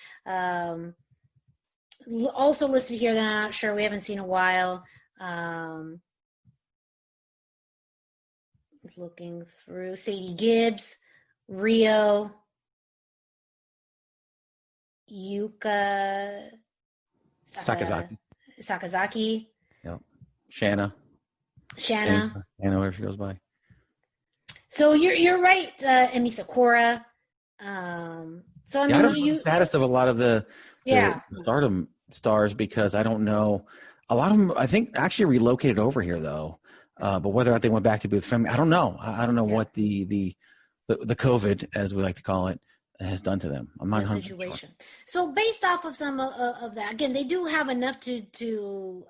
Speaker 2: also listed here that I'm not sure, we haven't seen a while. Looking through Sadie Gibbs, Rio, Yuka Sakazaki.
Speaker 5: Yep. Shanna, whatever she goes by.
Speaker 2: So you're right, Emi Sakura. So I mean,
Speaker 5: I don't know the status of a lot of the Stardom stars because I don't know. A lot of them, I think, actually relocated over here though. But whether or not they went back to be with family, I don't know. I don't know what the COVID, as we like to call it, has done to them. I'm not 100%
Speaker 2: situation. Sure. So based off of some of that, again, they do have enough to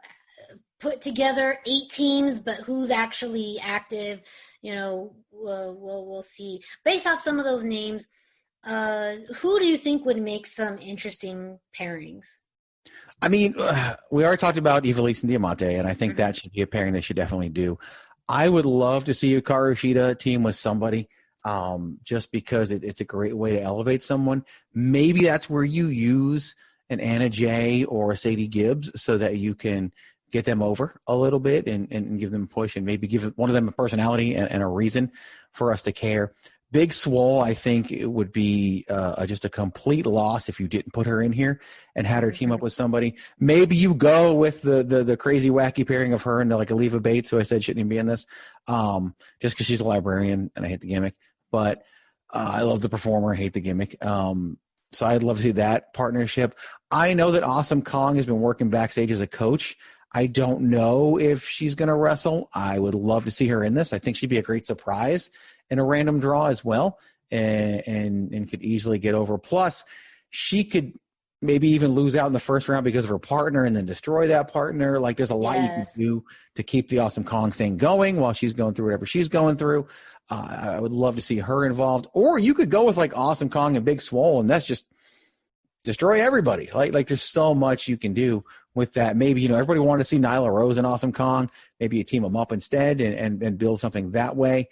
Speaker 2: put together 8 teams, but who's actually active, we'll see. Based off some of those names, who do you think would make some interesting pairings?
Speaker 5: I mean, we already talked about Ivelisse and Diamante, and I think that should be a pairing they should definitely do. I would love to see a Hikaru Shida team with somebody, just because it's a great way to elevate someone. Maybe that's where you use an Anna Jay or a Sadie Gibbs so that you can get them over a little bit and give them a push and maybe give one of them a personality and a reason for us to care. Big Swole, I think it would be just a complete loss if you didn't put her in here and had her team up with somebody. Maybe you go with the crazy wacky pairing of her and like Aliva Bates, who I said shouldn't even be in this, just because she's a librarian and I hate the gimmick. But I love the performer, I hate the gimmick. So I'd love to see that partnership. I know that Awesome Kong has been working backstage as a coach. I don't know if she's going to wrestle. I would love to see her in this. I think she'd be a great surprise in a random draw as well, and could easily get over. Plus, she could maybe even lose out in the first round because of her partner and then destroy that partner. Like, there's a lot you can do to keep the Awesome Kong thing going while she's going through whatever she's going through. I would love to see her involved. Or you could go with, like, Awesome Kong and Big Swole, and that's just destroy everybody. Like there's so much you can do with that. Maybe, everybody wanted to see Nyla Rose and Awesome Kong. Maybe you team them up instead and build something that way.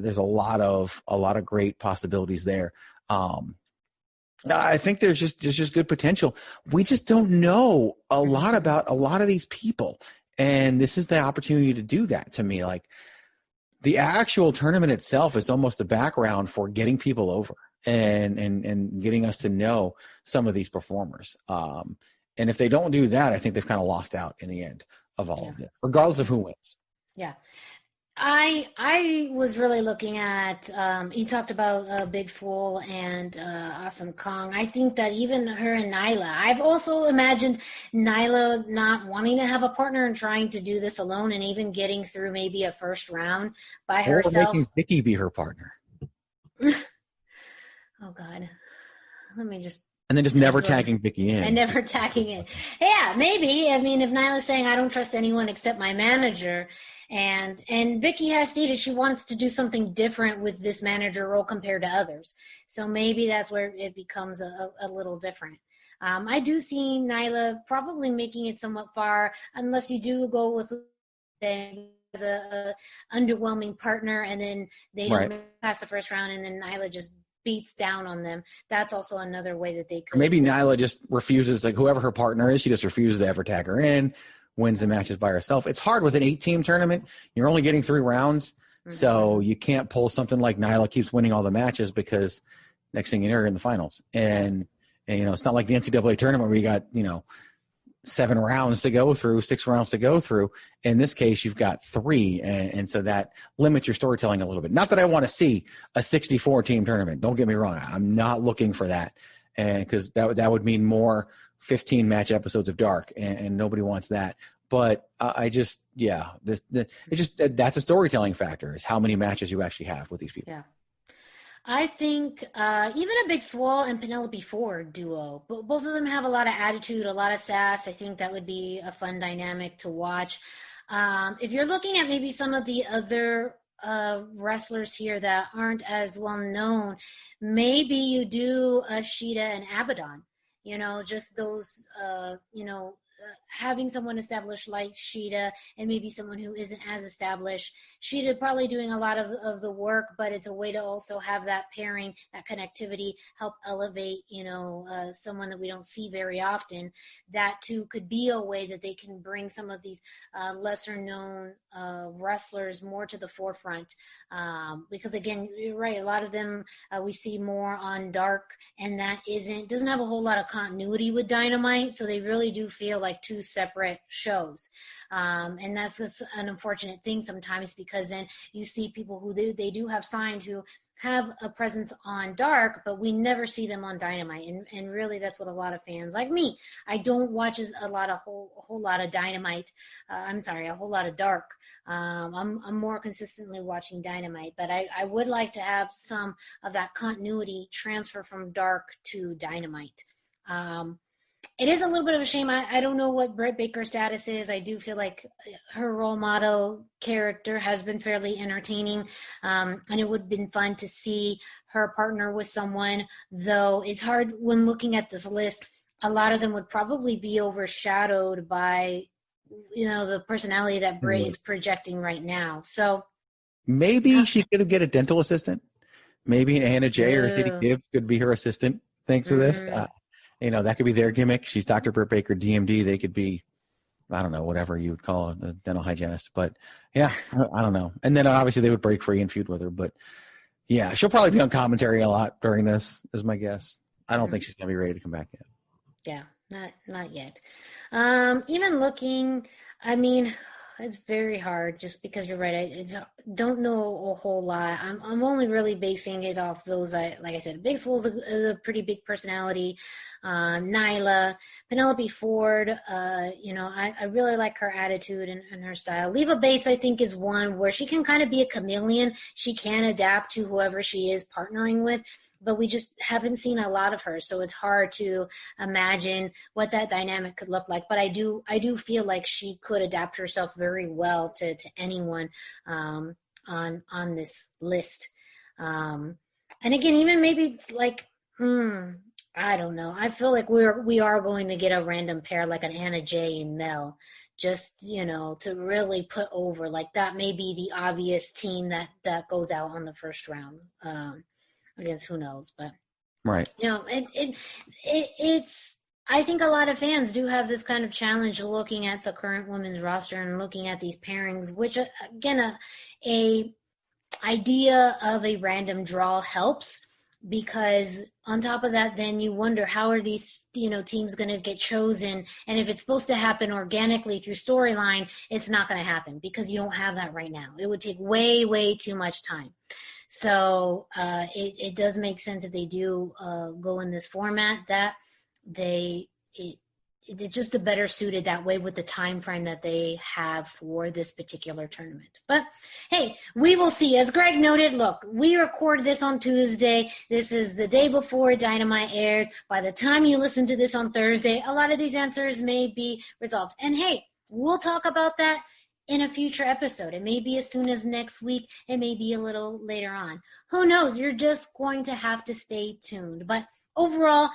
Speaker 5: There's a lot of great possibilities there. I think there's just good potential. We just don't know a lot about a lot of these people, and this is the opportunity to do that. To me, like, the actual tournament itself is almost the background for getting people over and getting us to know some of these performers. And if they don't do that, I think they've kind of lost out in the end of all of this, regardless of who wins.
Speaker 2: Yeah. I was really looking at, he talked about Big Swole and Awesome Kong. I think that even her and Nyla, I've also imagined Nyla not wanting to have a partner and trying to do this alone and even getting through maybe a first round by herself.
Speaker 5: Or making Vicky be her partner.
Speaker 2: Oh, God. Let me just.
Speaker 5: And then just never tagging Vicky in.
Speaker 2: And never tagging in. Yeah, maybe. I mean, if Nyla's saying, I don't trust anyone except my manager, and Vicky has stated she wants to do something different with this manager role compared to others. So maybe that's where it becomes a little different. I do see Nyla probably making it somewhat far, unless you do go with as a underwhelming partner, and then they don't pass the first round, and then Nyla just beats down on them. That's also another way that they could.
Speaker 5: Maybe Nyla just refuses, like, whoever her partner is, she just refuses to ever tag her in, wins the matches by herself. It's hard with an 8-team tournament. You're only getting 3 rounds, so you can't pull something like Nyla keeps winning all the matches, because next thing you know, you're in the finals. And it's not like the NCAA tournament where you got, 7 rounds to go through, 6 rounds to go through. In this case, you've got 3, and so that limits your storytelling a little bit. Not that I want to see a 64-team tournament. Don't get me wrong. I'm not looking for that, and because that would mean more 15-match episodes of Dark, and nobody wants that. But that's a storytelling factor, is how many matches you actually have with these people.
Speaker 2: Yeah. I think even a Big Swole and Penelope Ford duo, both of them have a lot of attitude, a lot of sass. I think that would be a fun dynamic to watch. If you're looking at maybe some of the other wrestlers here that aren't as well known, maybe you do Shida and Abaddon. Just those, having someone established like Shida and maybe someone who isn't as established. Shida probably doing a lot of the work, but it's a way to also have that pairing, that connectivity, help elevate, someone that we don't see very often. That too could be a way that they can bring some of these lesser known wrestlers more to the forefront. Because again, you're right, a lot of them we see more on Dark, and that doesn't have a whole lot of continuity with Dynamite, so they really do feel like two separate shows. And that's just an unfortunate thing sometimes, because then you see people who they do have signed who have a presence on Dark, but we never see them on Dynamite. And really that's what a lot of fans like me, I don't watch a whole lot of Dynamite. A whole lot of Dark. I'm more consistently watching Dynamite, but I would like to have some of that continuity transfer from Dark to Dynamite. It is a little bit of a shame. I don't know what Britt Baker's status is. I do feel like her role model character has been fairly entertaining, and it would have been fun to see her partner with someone, though it's hard when looking at this list. A lot of them would probably be overshadowed by, the personality that Britt is projecting right now. So
Speaker 5: maybe she could get a dental assistant. Maybe Anna Jay or Katie Gibbs could be her assistant thanks to this. That could be their gimmick. She's Dr. Britt Baker, DMD. They could be, I don't know, whatever you would call a dental hygienist. But, yeah, I don't know. And then obviously they would break free and feud with her. But, yeah, she'll probably be on commentary a lot during this, is my guess. I don't think she's going to be ready to come back yet.
Speaker 2: Yeah, not yet. Even looking, it's very hard just because you're right. I don't know a whole lot. I'm only really basing it off those. Like I said, Big Swole's a pretty big personality. Nyla, Penelope Ford. I really like her attitude and her style. Leva Bates, I think, is one where she can kind of be a chameleon. She can adapt to whoever she is partnering with, but we just haven't seen a lot of her, so it's hard to imagine what that dynamic could look like. But I do feel like she could adapt herself very well to anyone on this list. And again, even maybe like I don't know. I feel like we are going to get a random pair like an Anna Jay and Mel, just to really put over, like that may be the obvious team that goes out on the first round. Against who knows, but
Speaker 5: right.
Speaker 2: It's I think a lot of fans do have this kind of challenge looking at the current women's roster and looking at these pairings, which again, a idea of a random draw helps, because on top of that, then you wonder how are these teams going to get chosen, and if it's supposed to happen organically through storyline, it's not going to happen because you don't have that right now. It would take way too much time. So it does make sense if they do go in this format, that it's just a better suited that way with the time frame that they have for this particular tournament. But hey, we will see. As Greg noted, look, we record this on Tuesday. This is the day before Dynamite airs. By the time you listen to this on Thursday, a lot of these answers may be resolved. And hey, we'll talk about that in a future episode. It may be as soon as next week. It may be a little later on. Who knows? You're just going to have to stay tuned. But overall,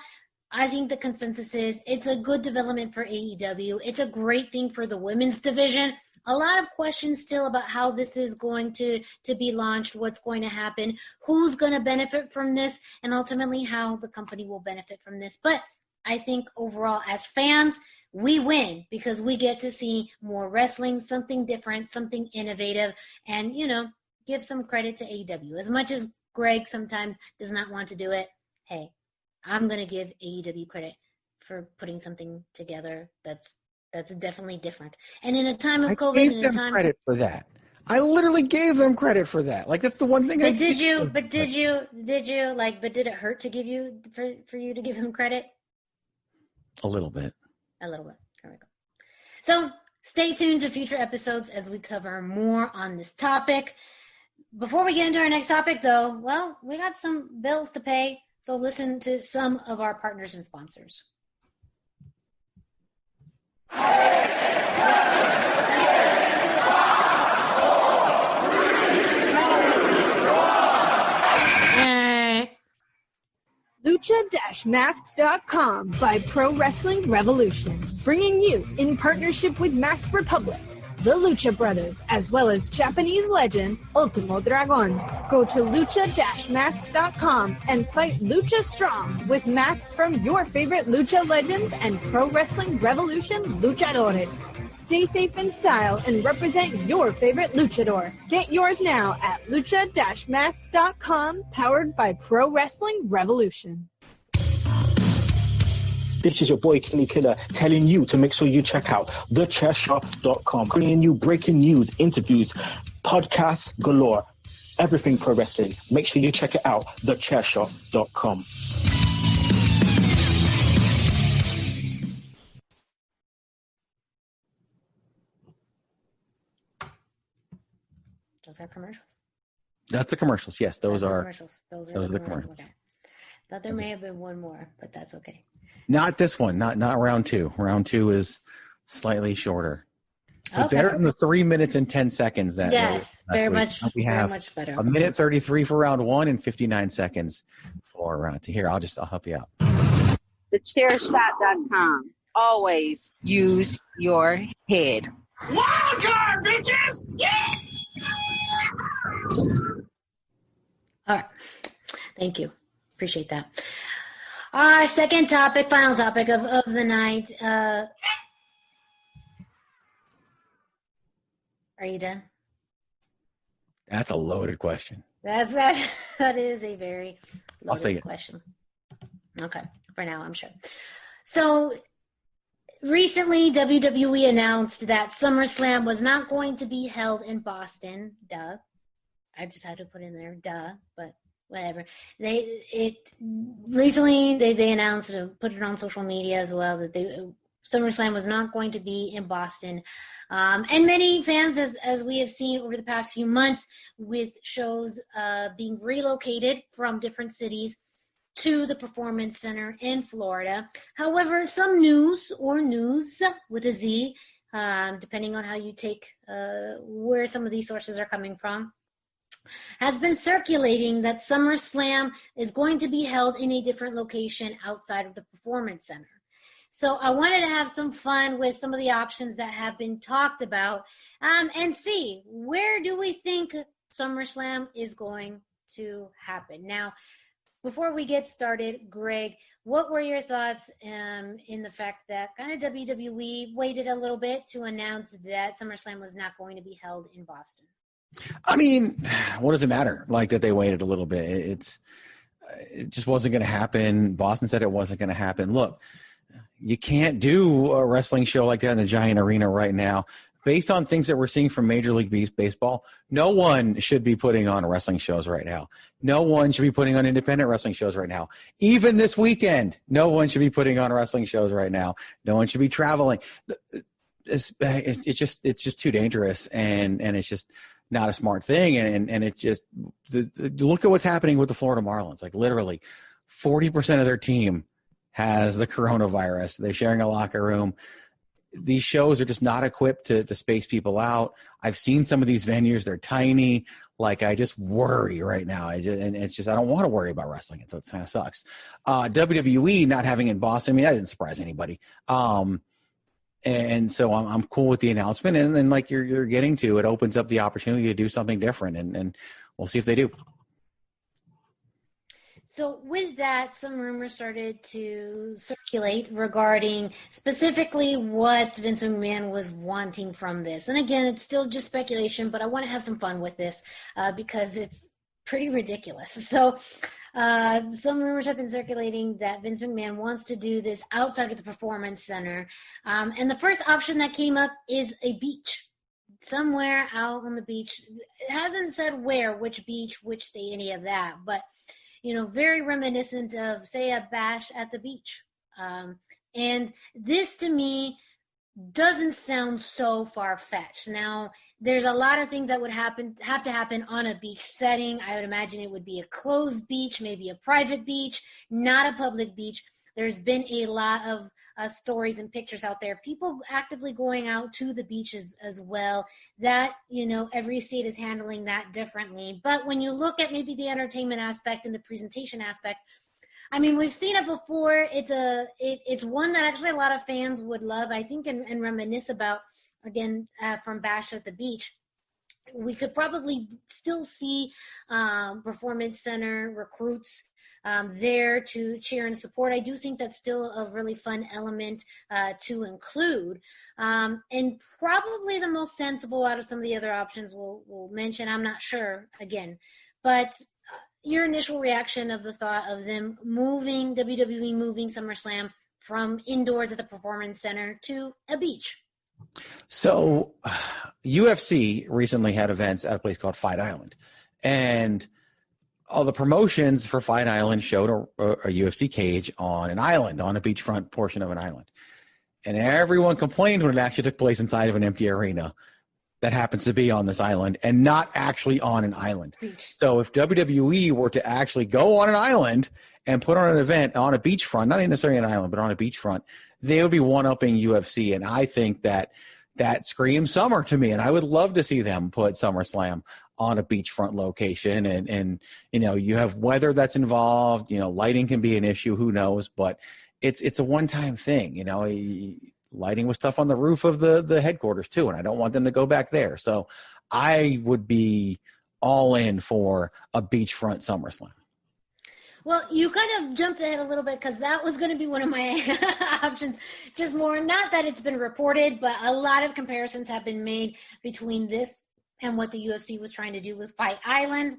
Speaker 2: I think the consensus is it's a good development for AEW. It's a great thing for the women's division. A lot of questions still about how this is going to be launched, what's going to happen, who's going to benefit from this, and ultimately how the company will benefit from this. But I think overall, as fans, we win because we get to see more wrestling, something different, something innovative, and, give some credit to AEW. As much as Greg sometimes does not want to do it, hey, I'm going to give AEW credit for putting something together that's definitely different. And in a time of COVID,
Speaker 5: I gave them credit for that. I literally gave them credit for that. Like, that's the one thing.
Speaker 2: But did you? But did it hurt to give you for you to give them credit?
Speaker 5: A little bit.
Speaker 2: A little bit. There we go. So stay tuned to future episodes as we cover more on this topic. Before we get into our next topic, though, well, we got some bills to pay. So listen to some of our partners and sponsors.
Speaker 10: Lucha-Masks.com by Pro Wrestling Revolution, bringing you, in partnership with Mask Republic, the Lucha Brothers, as well as Japanese legend Ultimo Dragon. Go to Lucha-Masks.com and fight Lucha Strong with masks from your favorite Lucha legends and Pro Wrestling Revolution luchadores. Stay safe in style and represent your favorite luchador. Get yours now at Lucha-Masks.com, powered by Pro Wrestling Revolution.
Speaker 11: This is your boy Kenny Killer telling you to make sure you check out Chairshot.com, bringing you breaking news, interviews, podcasts galore, everything pro wrestling. Make sure you check it out, Chairshot.com.
Speaker 2: Those are commercials.
Speaker 5: That's the commercials. Yes, those are
Speaker 2: commercials. Those
Speaker 5: are the commercials.
Speaker 2: Okay. Thought there may have been one more, but that's okay.
Speaker 5: Not this one. Not round two. Round two is slightly shorter. But better than the 3 minutes and 10 seconds.
Speaker 2: Very much better.
Speaker 5: A minute 33 for round one and 59 seconds for round two. Here, I'll help you out.
Speaker 3: The Chairshot.com. Always use your head.
Speaker 4: Wild card, bitches! Yeah!
Speaker 2: All right. Thank you. Appreciate that. Second topic, final topic of the night. Are you done?
Speaker 5: That's a loaded question.
Speaker 2: That is a very loaded question. Okay, for now, I'm sure. So recently, WWE announced that SummerSlam was not going to be held in Boston. Duh. I just had to put in there, duh, but whatever. They announced, put it on social media as well, that SummerSlam was not going to be in Boston. And many fans, as we have seen over the past few months, with shows being relocated from different cities to the Performance Center in Florida. However, some news with a Z, depending on how you take where some of these sources are coming from, has been circulating that SummerSlam is going to be held in a different location outside of the Performance Center. So I wanted to have some fun with some of the options that have been talked about and see, where do we think SummerSlam is going to happen? Now, before we get started, Greg, what were your thoughts in the fact that kind of WWE waited a little bit to announce that SummerSlam was not going to be held in Boston?
Speaker 5: I mean, what does it matter? Like that they waited a little bit. It just wasn't going to happen. Boston said it wasn't going to happen. Look, you can't do a wrestling show like that in a giant arena right now. Based on things that we're seeing from Major League Baseball, no one should be putting on wrestling shows right now. No one should be putting on independent wrestling shows right now. Even this weekend, no one should be putting on wrestling shows right now. No one should be traveling. It's just too dangerous, and it's just not a smart thing. And it just look at what's happening with the Florida Marlins. Like literally 40% of their team has the coronavirus. They're sharing a locker room. These shows are just not equipped to space people out. I've seen some of these venues. They're tiny. Like, I just worry right now. I don't want to worry about wrestling. So it kind of sucks. WWE not having it in Boston, I mean, that didn't surprise anybody. And so I'm cool with the announcement. And then, like you're getting to, it opens up the opportunity to do something different. And we'll see if they do.
Speaker 2: So with that, some rumors started to circulate regarding specifically what Vince McMahon was wanting from this. And again, it's still just speculation, but I want to have some fun with this because it's pretty ridiculous. So some rumors have been circulating that Vince McMahon wants to do this outside of the Performance Center. And the first option that came up is a beach. Somewhere out on the beach. It hasn't said where, which beach, which state, any of that, but very reminiscent of, say, a bash at the beach. And this, to me, doesn't sound so far-fetched. Now, there's a lot of things that would have to happen on a beach setting. I would imagine it would be a closed beach, maybe a private beach, not a public beach. There's been a lot of stories and pictures out there, people actively going out to the beaches as well. That, every state is handling that differently. But when you look at maybe the entertainment aspect and the presentation aspect, I mean, we've seen it before. It's one that actually a lot of fans would love, I think, and reminisce about, again, from Bash at the Beach. We could probably still see Performance Center recruits there to cheer and support. I do think that's still a really fun element to include. And probably the most sensible out of some of the other options we'll mention. I'm not sure, again. But your initial reaction of the thought of them WWE moving SummerSlam from indoors at the Performance Center to a beach.
Speaker 5: So UFC recently had events at a place called Fight Island, and all the promotions for Fight Island showed a UFC cage on an island, on a beachfront portion of an island. And everyone complained when it actually took place inside of an empty arena that happens to be on this island and not actually on an island. So if WWE were to actually go on an island and put on an event on a beachfront, not necessarily an island, but on a beachfront, they would be one-upping UFC. And I think that screams summer to me. And I would love to see them put SummerSlam on a beachfront location. And you know, you have weather that's involved. You know, lighting can be an issue. Who knows? But it's a one-time thing. You know, lighting was tough on the roof of the headquarters too, and I don't want them to go back there. So I would be all in for a beachfront SummerSlam.
Speaker 2: Well, you kind of jumped ahead a little bit because that was going to be one of my options. Just more, not that it's been reported, but a lot of comparisons have been made between this and what the UFC was trying to do with Fight Island.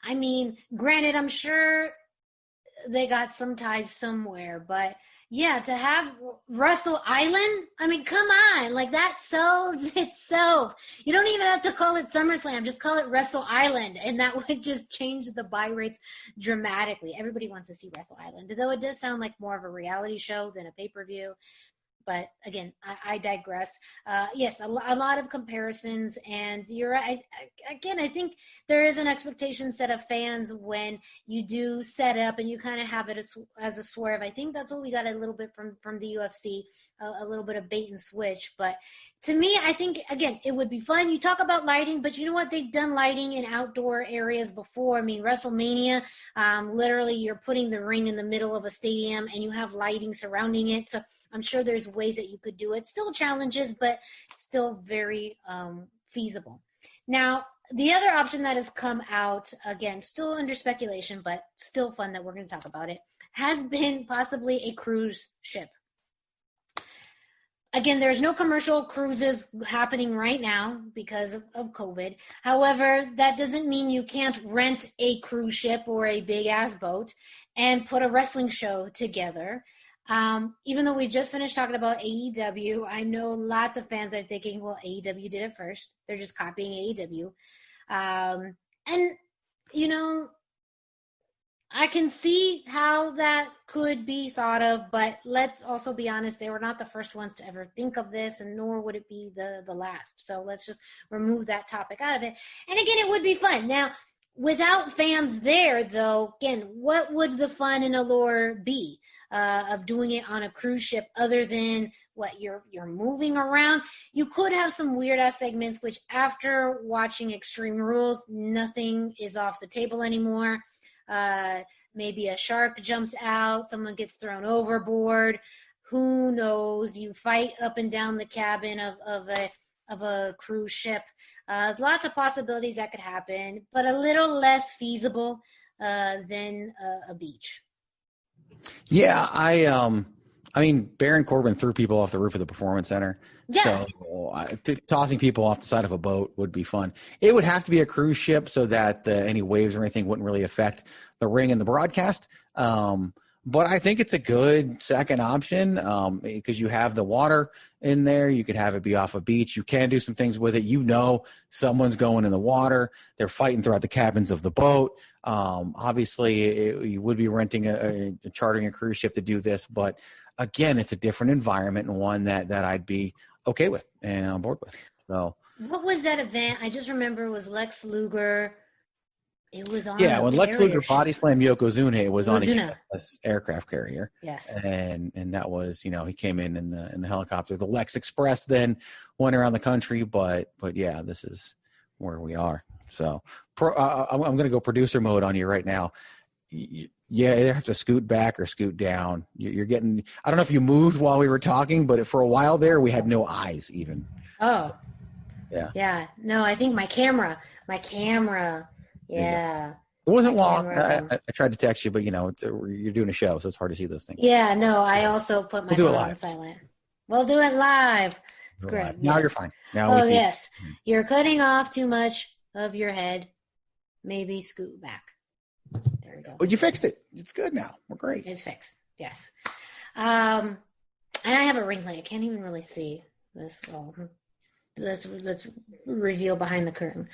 Speaker 2: I mean, granted, I'm sure they got some ties somewhere, but yeah, to have Wrestle Island, I mean, come on, like that sells itself. You don't even have to call it SummerSlam, just call it Wrestle Island, and that would just change the buy rates dramatically. Everybody wants to see Wrestle Island, though it does sound like more of a reality show than a pay-per-view. But again, I digress. Yes, a lot of comparisons, and you're right. I think there is an expectation set of fans when you do set up and you kind of have it as a swerve. I think that's what we got a little bit from the UFC, a little bit of bait and switch. But to me, I think, again, it would be fun. You talk about lighting, but you know what? They've done lighting in outdoor areas before. I mean, WrestleMania, literally you're putting the ring in the middle of a stadium and you have lighting surrounding it. So I'm sure there's ways that you could do it. Still challenges, but still very feasible. Now, the other option that has come out, again, still under speculation, but still fun that we're going to talk about it, has been possibly a cruise ship. Again, there's no commercial cruises happening right now because of COVID. However, that doesn't mean you can't rent a cruise ship or a big-ass boat and put a wrestling show together. Even though we just finished talking about AEW, I know lots of fans are thinking, well, AEW did it first. They're just copying AEW. And, you know, I can see how that could be thought of, but let's also be honest, they were not the first ones to ever think of this, and nor would it be the last. So let's just remove that topic out of it. And again, it would be fun. Now, without fans there, though, again, what would the fun and allure be of doing it on a cruise ship other than what you're moving around? You could have some weird-ass segments, which after watching Extreme Rules, nothing is off the table anymore. Maybe a shark jumps out, someone gets thrown overboard. Who knows? You fight up and down the cabin of a cruise ship. Lots of possibilities that could happen, but a little less feasible than a beach.
Speaker 5: Yeah, I mean, Baron Corbin threw people off the roof of the Performance Center. Yeah. So tossing people off the side of a boat would be fun. It would have to be a cruise ship so that any waves or anything wouldn't really affect the ring and the broadcast. But I think it's a good second option because you have the water in there. You could have it be off a beach. You can do some things with it. You know, someone's going in the water. They're fighting throughout the cabins of the boat. Obviously, you would be renting chartering a cruise ship to do this. But again, it's a different environment and one that I'd be okay with and on board with. So,
Speaker 2: what was that event? I just remember it was Lex Luger. It was on
Speaker 5: when Lex Luger body slammed Yokozuna, it was on a aircraft carrier.
Speaker 2: Yes.
Speaker 5: And that was, you know, he came in the helicopter. The Lex Express then went around the country, but yeah, this is where we are. So I'm going to go producer mode on you right now. Yeah, you have to scoot back or scoot down. You're getting. I don't know if you moved while we were talking, but for a while there, we had no eyes even.
Speaker 2: Oh.
Speaker 5: So, yeah.
Speaker 2: Yeah. No, I think my camera. Yeah.
Speaker 5: It wasn't long. I tried to text you, but you're doing a show, so it's hard to see those things.
Speaker 2: Yeah. No, I also put my phone on silent. We'll do it live. It's great.
Speaker 5: Now you're fine. Now
Speaker 2: yes. You're cutting off too much of your head. Maybe scoot back. There we go.
Speaker 5: Well, you fixed it. It's good now. We're great.
Speaker 2: It's fixed. Yes. And I have a ring light. I can't even really see this. Let's reveal behind the curtain.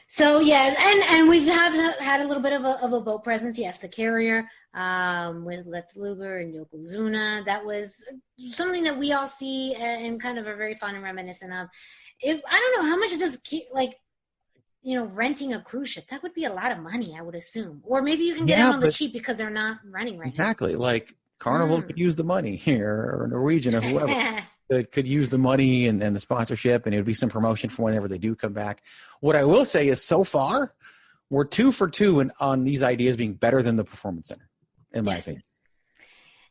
Speaker 2: So yes, and we've had a little bit of a boat presence. Yes, the Carrier with Lex Luger and Yokozuna. That was something that we all see and kind of are very fond and reminiscent of. I don't know how much does renting a cruise ship, that would be a lot of money, I would assume. Or maybe you can get it on the cheap because they're not running right now.
Speaker 5: Exactly. Like Carnival could use the money here, or Norwegian, or whoever. Could use the money and the sponsorship, and it would be some promotion for whenever they do come back. What I will say is, so far, we're 2 for 2 on these ideas being better than the Performance Center, in my opinion.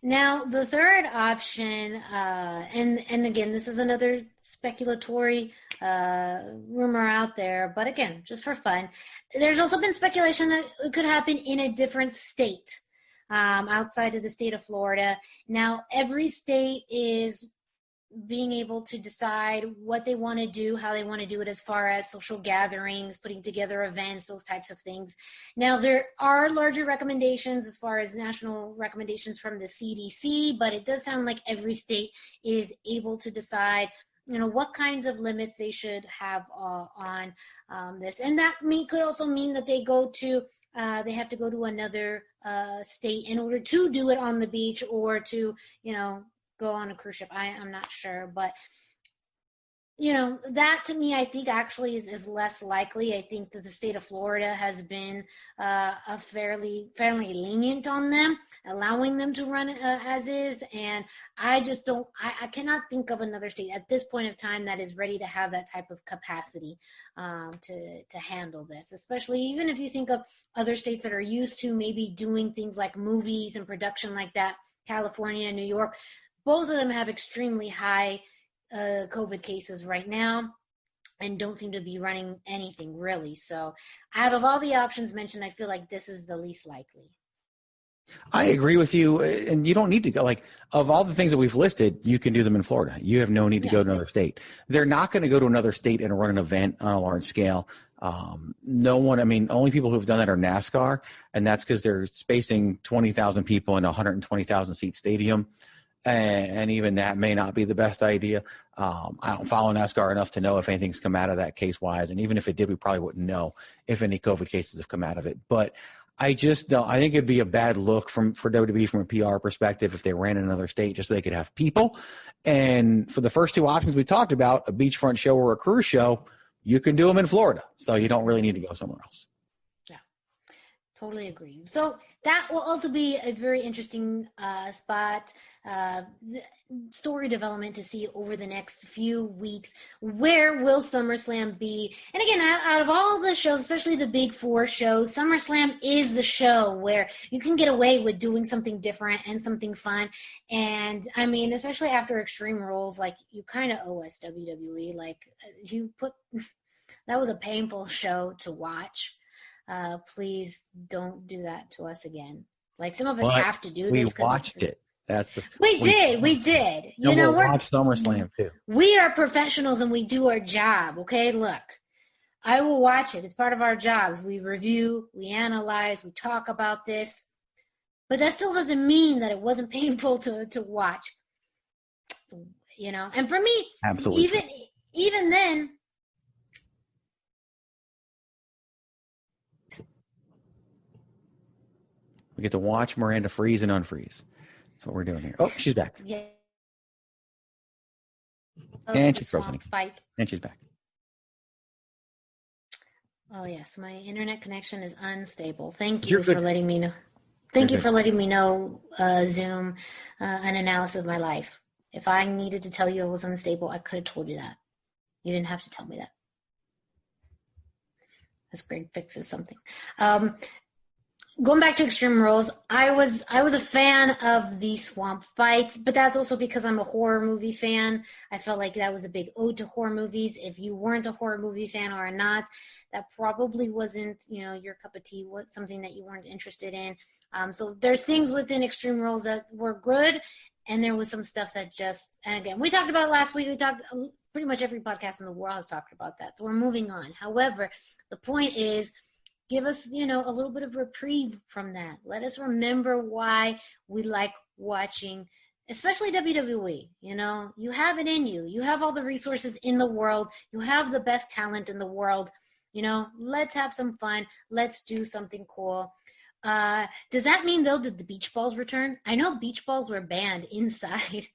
Speaker 2: Now, the third option, and again, this is another speculatory rumor out there, but again, just for fun. There's also been speculation that it could happen in a different state outside of the state of Florida. Now, every state is being able to decide what they want to do, how they want to do it as far as social gatherings, putting together events, those types of things. Now, there are larger recommendations as far as national recommendations from the CDC, but it does sound like every state is able to decide, what kinds of limits they should have on this. And that could also mean that they have to go to another state in order to do it on the beach or to, go on a cruise ship. I'm not sure, but that to me, I think actually is less likely. I think that the state of Florida has been fairly lenient on them, allowing them to run as is. And I just I cannot think of another state at this point of time that is ready to have that type of capacity to handle this, especially even if you think of other states that are used to maybe doing things like movies and production like that, California and New York. Both of them have extremely high COVID cases right now and don't seem to be running anything really. So out of all the options mentioned, I feel like this is the least likely.
Speaker 5: I agree with you. And you don't need to go, of all the things that we've listed, you can do them in Florida. You have no need to go to another state. They're not going to go to another state and run an event on a large scale. Only people who've done that are NASCAR, and that's because they're spacing 20,000 people in a 120,000 seat stadium. And even that may not be the best idea. I don't follow NASCAR enough to know if anything's come out of that case-wise. And even if it did, we probably wouldn't know if any COVID cases have come out of it. But I just don't. I think it'd be a bad look for WWE from a PR perspective if they ran in another state just so they could have people. And for the first two options we talked about, a beachfront show or a cruise show, you can do them in Florida. So you don't really need to go somewhere else.
Speaker 2: Totally agree. So that will also be a very interesting spot, story development to see over the next few weeks. Where will SummerSlam be? And again, out of all the shows, especially the big four shows, SummerSlam is the show where you can get away with doing something different and something fun. And I mean, especially after Extreme Rules, you kind of owe us, WWE. That was a painful show to watch. Please don't do that to us again. Some of us have to do this.
Speaker 5: We watched it.
Speaker 2: We did.
Speaker 5: We'll watch SummerSlam too.
Speaker 2: We are professionals and we do our job. Okay, look, I will watch it. It's part of our jobs. We review, we analyze, we talk about this, but that still doesn't mean that it wasn't painful to watch. And for me, absolutely, even then.
Speaker 5: We get to watch Miranda freeze and unfreeze. That's what we're doing here. Oh, she's back.
Speaker 2: Yeah.
Speaker 5: And she's frozen.
Speaker 2: Fight.
Speaker 5: And she's back.
Speaker 2: Oh, yes. My internet connection is unstable. Thank you for letting me know. Thank you for letting me know, Zoom, an analysis of my life. If I needed to tell you it was unstable, I could have told you that. You didn't have to tell me that. As Greg fixes something. going back to Extreme Rules, I was a fan of the swamp fights, but that's also because I'm a horror movie fan. I felt like that was a big ode to horror movies. If you weren't a horror movie fan or not, that probably wasn't, your cup of tea, something that you weren't interested in. So there's things within Extreme Rules that were good, and there was some stuff that and again, we talked about it last week. We talked, pretty much every podcast in the world has talked about that. So we're moving on. However, the point is, give us, a little bit of reprieve from that. Let us remember why we like watching, especially WWE. You have it in you. You have all the resources in the world. You have the best talent in the world. Let's have some fun. Let's do something cool. Does that mean, though, that the beach balls return? I know beach balls were banned inside.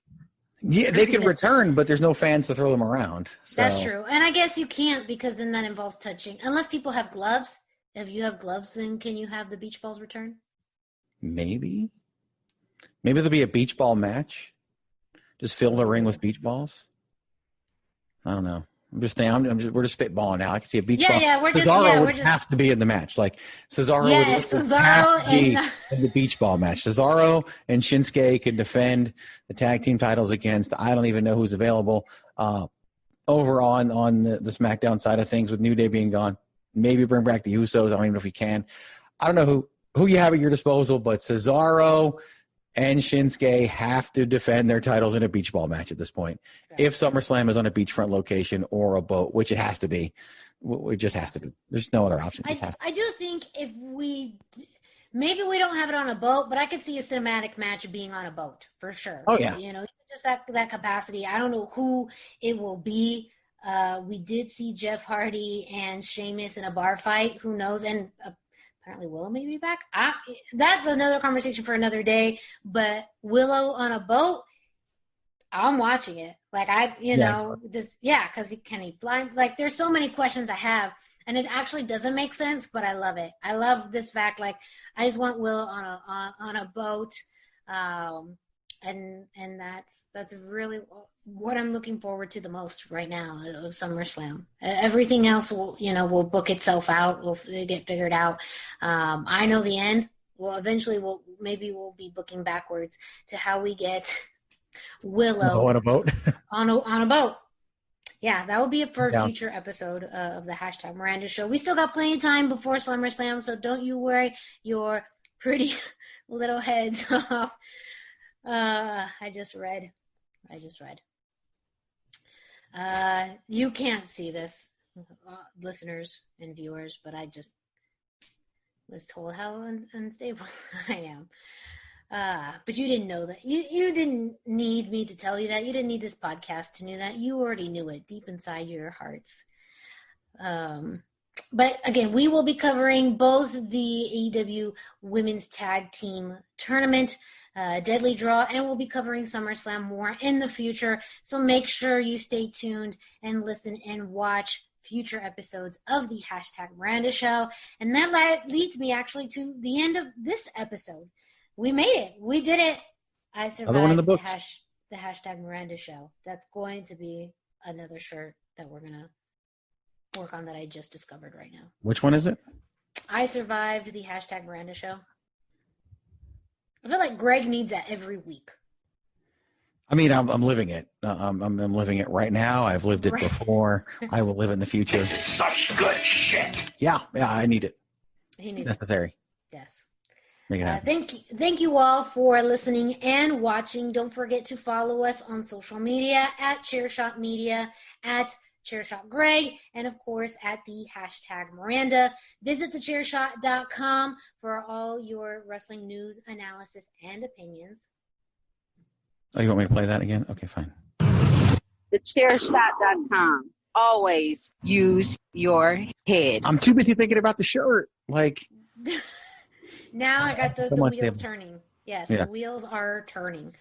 Speaker 5: Yeah, they can return, but there's no fans to throw them around. So.
Speaker 2: That's true. And I guess you can't, because then that involves touching. Unless people have gloves. If you have gloves, then can you have the beach balls return?
Speaker 5: Maybe there'll be a beach ball match. Just fill the ring with beach balls. I don't know. We're just spitballing now. I can see a beach ball.
Speaker 2: Yeah,
Speaker 5: Cesaro would have to be in the match. Like Cesaro would have to be in the beach ball match. Cesaro and Shinsuke could defend the tag team titles against, I don't even know who's available, over on the SmackDown side of things with New Day being gone. Maybe bring back the Usos. I don't even know if you can. I don't know who you have at your disposal, but Cesaro and Shinsuke have to defend their titles in a beach ball match at this point. Okay. If SummerSlam is on a beachfront location or a boat, which it has to be. It just has to be. There's no other option.
Speaker 2: I do think if maybe we don't have it on a boat, but I could see a cinematic match being on a boat for sure.
Speaker 5: Oh, yeah.
Speaker 2: Just that capacity. I don't know who it will be. We did see Jeff Hardy and Sheamus in a bar fight. Who knows? And apparently Willow may be back. That's another conversation for another day. But Willow on a boat, I'm watching it. Like because can he fly? Like, there's so many questions I have, and it actually doesn't make sense, but I love it. I love this fact. Like, I just want Willow on a boat. And that's really what I'm looking forward to the most right now of SummerSlam. Everything else will book itself out. Will get figured out. I know the end. Well, eventually we'll be booking backwards to how we get Willow
Speaker 5: on a boat.
Speaker 2: on a boat. Yeah, that will be for a future episode of the hashtag Miranda Show. We still got plenty of time before SummerSlam, so don't you worry your pretty little heads off. I just read. You can't see this, listeners and viewers, but I just was told how unstable I am. But you didn't know that. You didn't need me to tell you that. You didn't need this podcast to know that. You already knew it deep inside your hearts. But again, we will be covering both the AEW Women's Tag Team Tournament, Deadly Draw, and we'll be covering SummerSlam more in the future. So make sure you stay tuned and listen and watch future episodes of the hashtag Miranda Show. And that leads me actually to the end of this episode. We made it. We did it. I survived
Speaker 5: another one in the books.
Speaker 2: The hashtag Miranda Show. That's going to be another shirt that we're going to work on that I just discovered right now.
Speaker 5: Which one is it?
Speaker 2: I survived the hashtag Miranda Show. I feel like Greg needs that every week.
Speaker 5: I mean, I'm living it. I'm living it right now. I've lived it before. I will live it in the future.
Speaker 4: This is such good shit.
Speaker 5: Yeah, I need it.
Speaker 2: It's
Speaker 5: necessary.
Speaker 2: Yes.
Speaker 5: Make it happen.
Speaker 2: Thank you all for listening and watching. Don't forget to follow us on social media at Chairshot Media, at Chairshot Greg, and of course at the hashtag Miranda. Visit thechairshot.com for all your wrestling news, analysis, and opinions.
Speaker 5: Oh, you want me to play that again? Okay, fine.
Speaker 3: Thechairshot.com. Always use your head.
Speaker 5: I'm too busy thinking about the shirt. Like,
Speaker 2: now I got the wheels turning. Yes, The wheels are turning.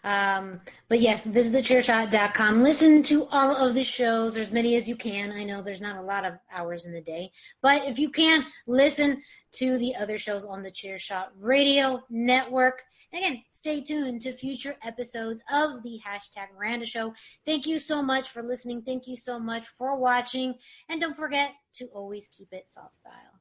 Speaker 2: But yes, visit thechairshot.com. Listen to all of the shows, or as many as you can. I know there's not a lot of hours in the day, but if you can, listen to the other shows on the Chairshot Radio Network. And again, stay tuned to future episodes of the hashtag Miranda Show. Thank you so much for listening. Thank you so much for watching. And don't forget to always keep it soft style.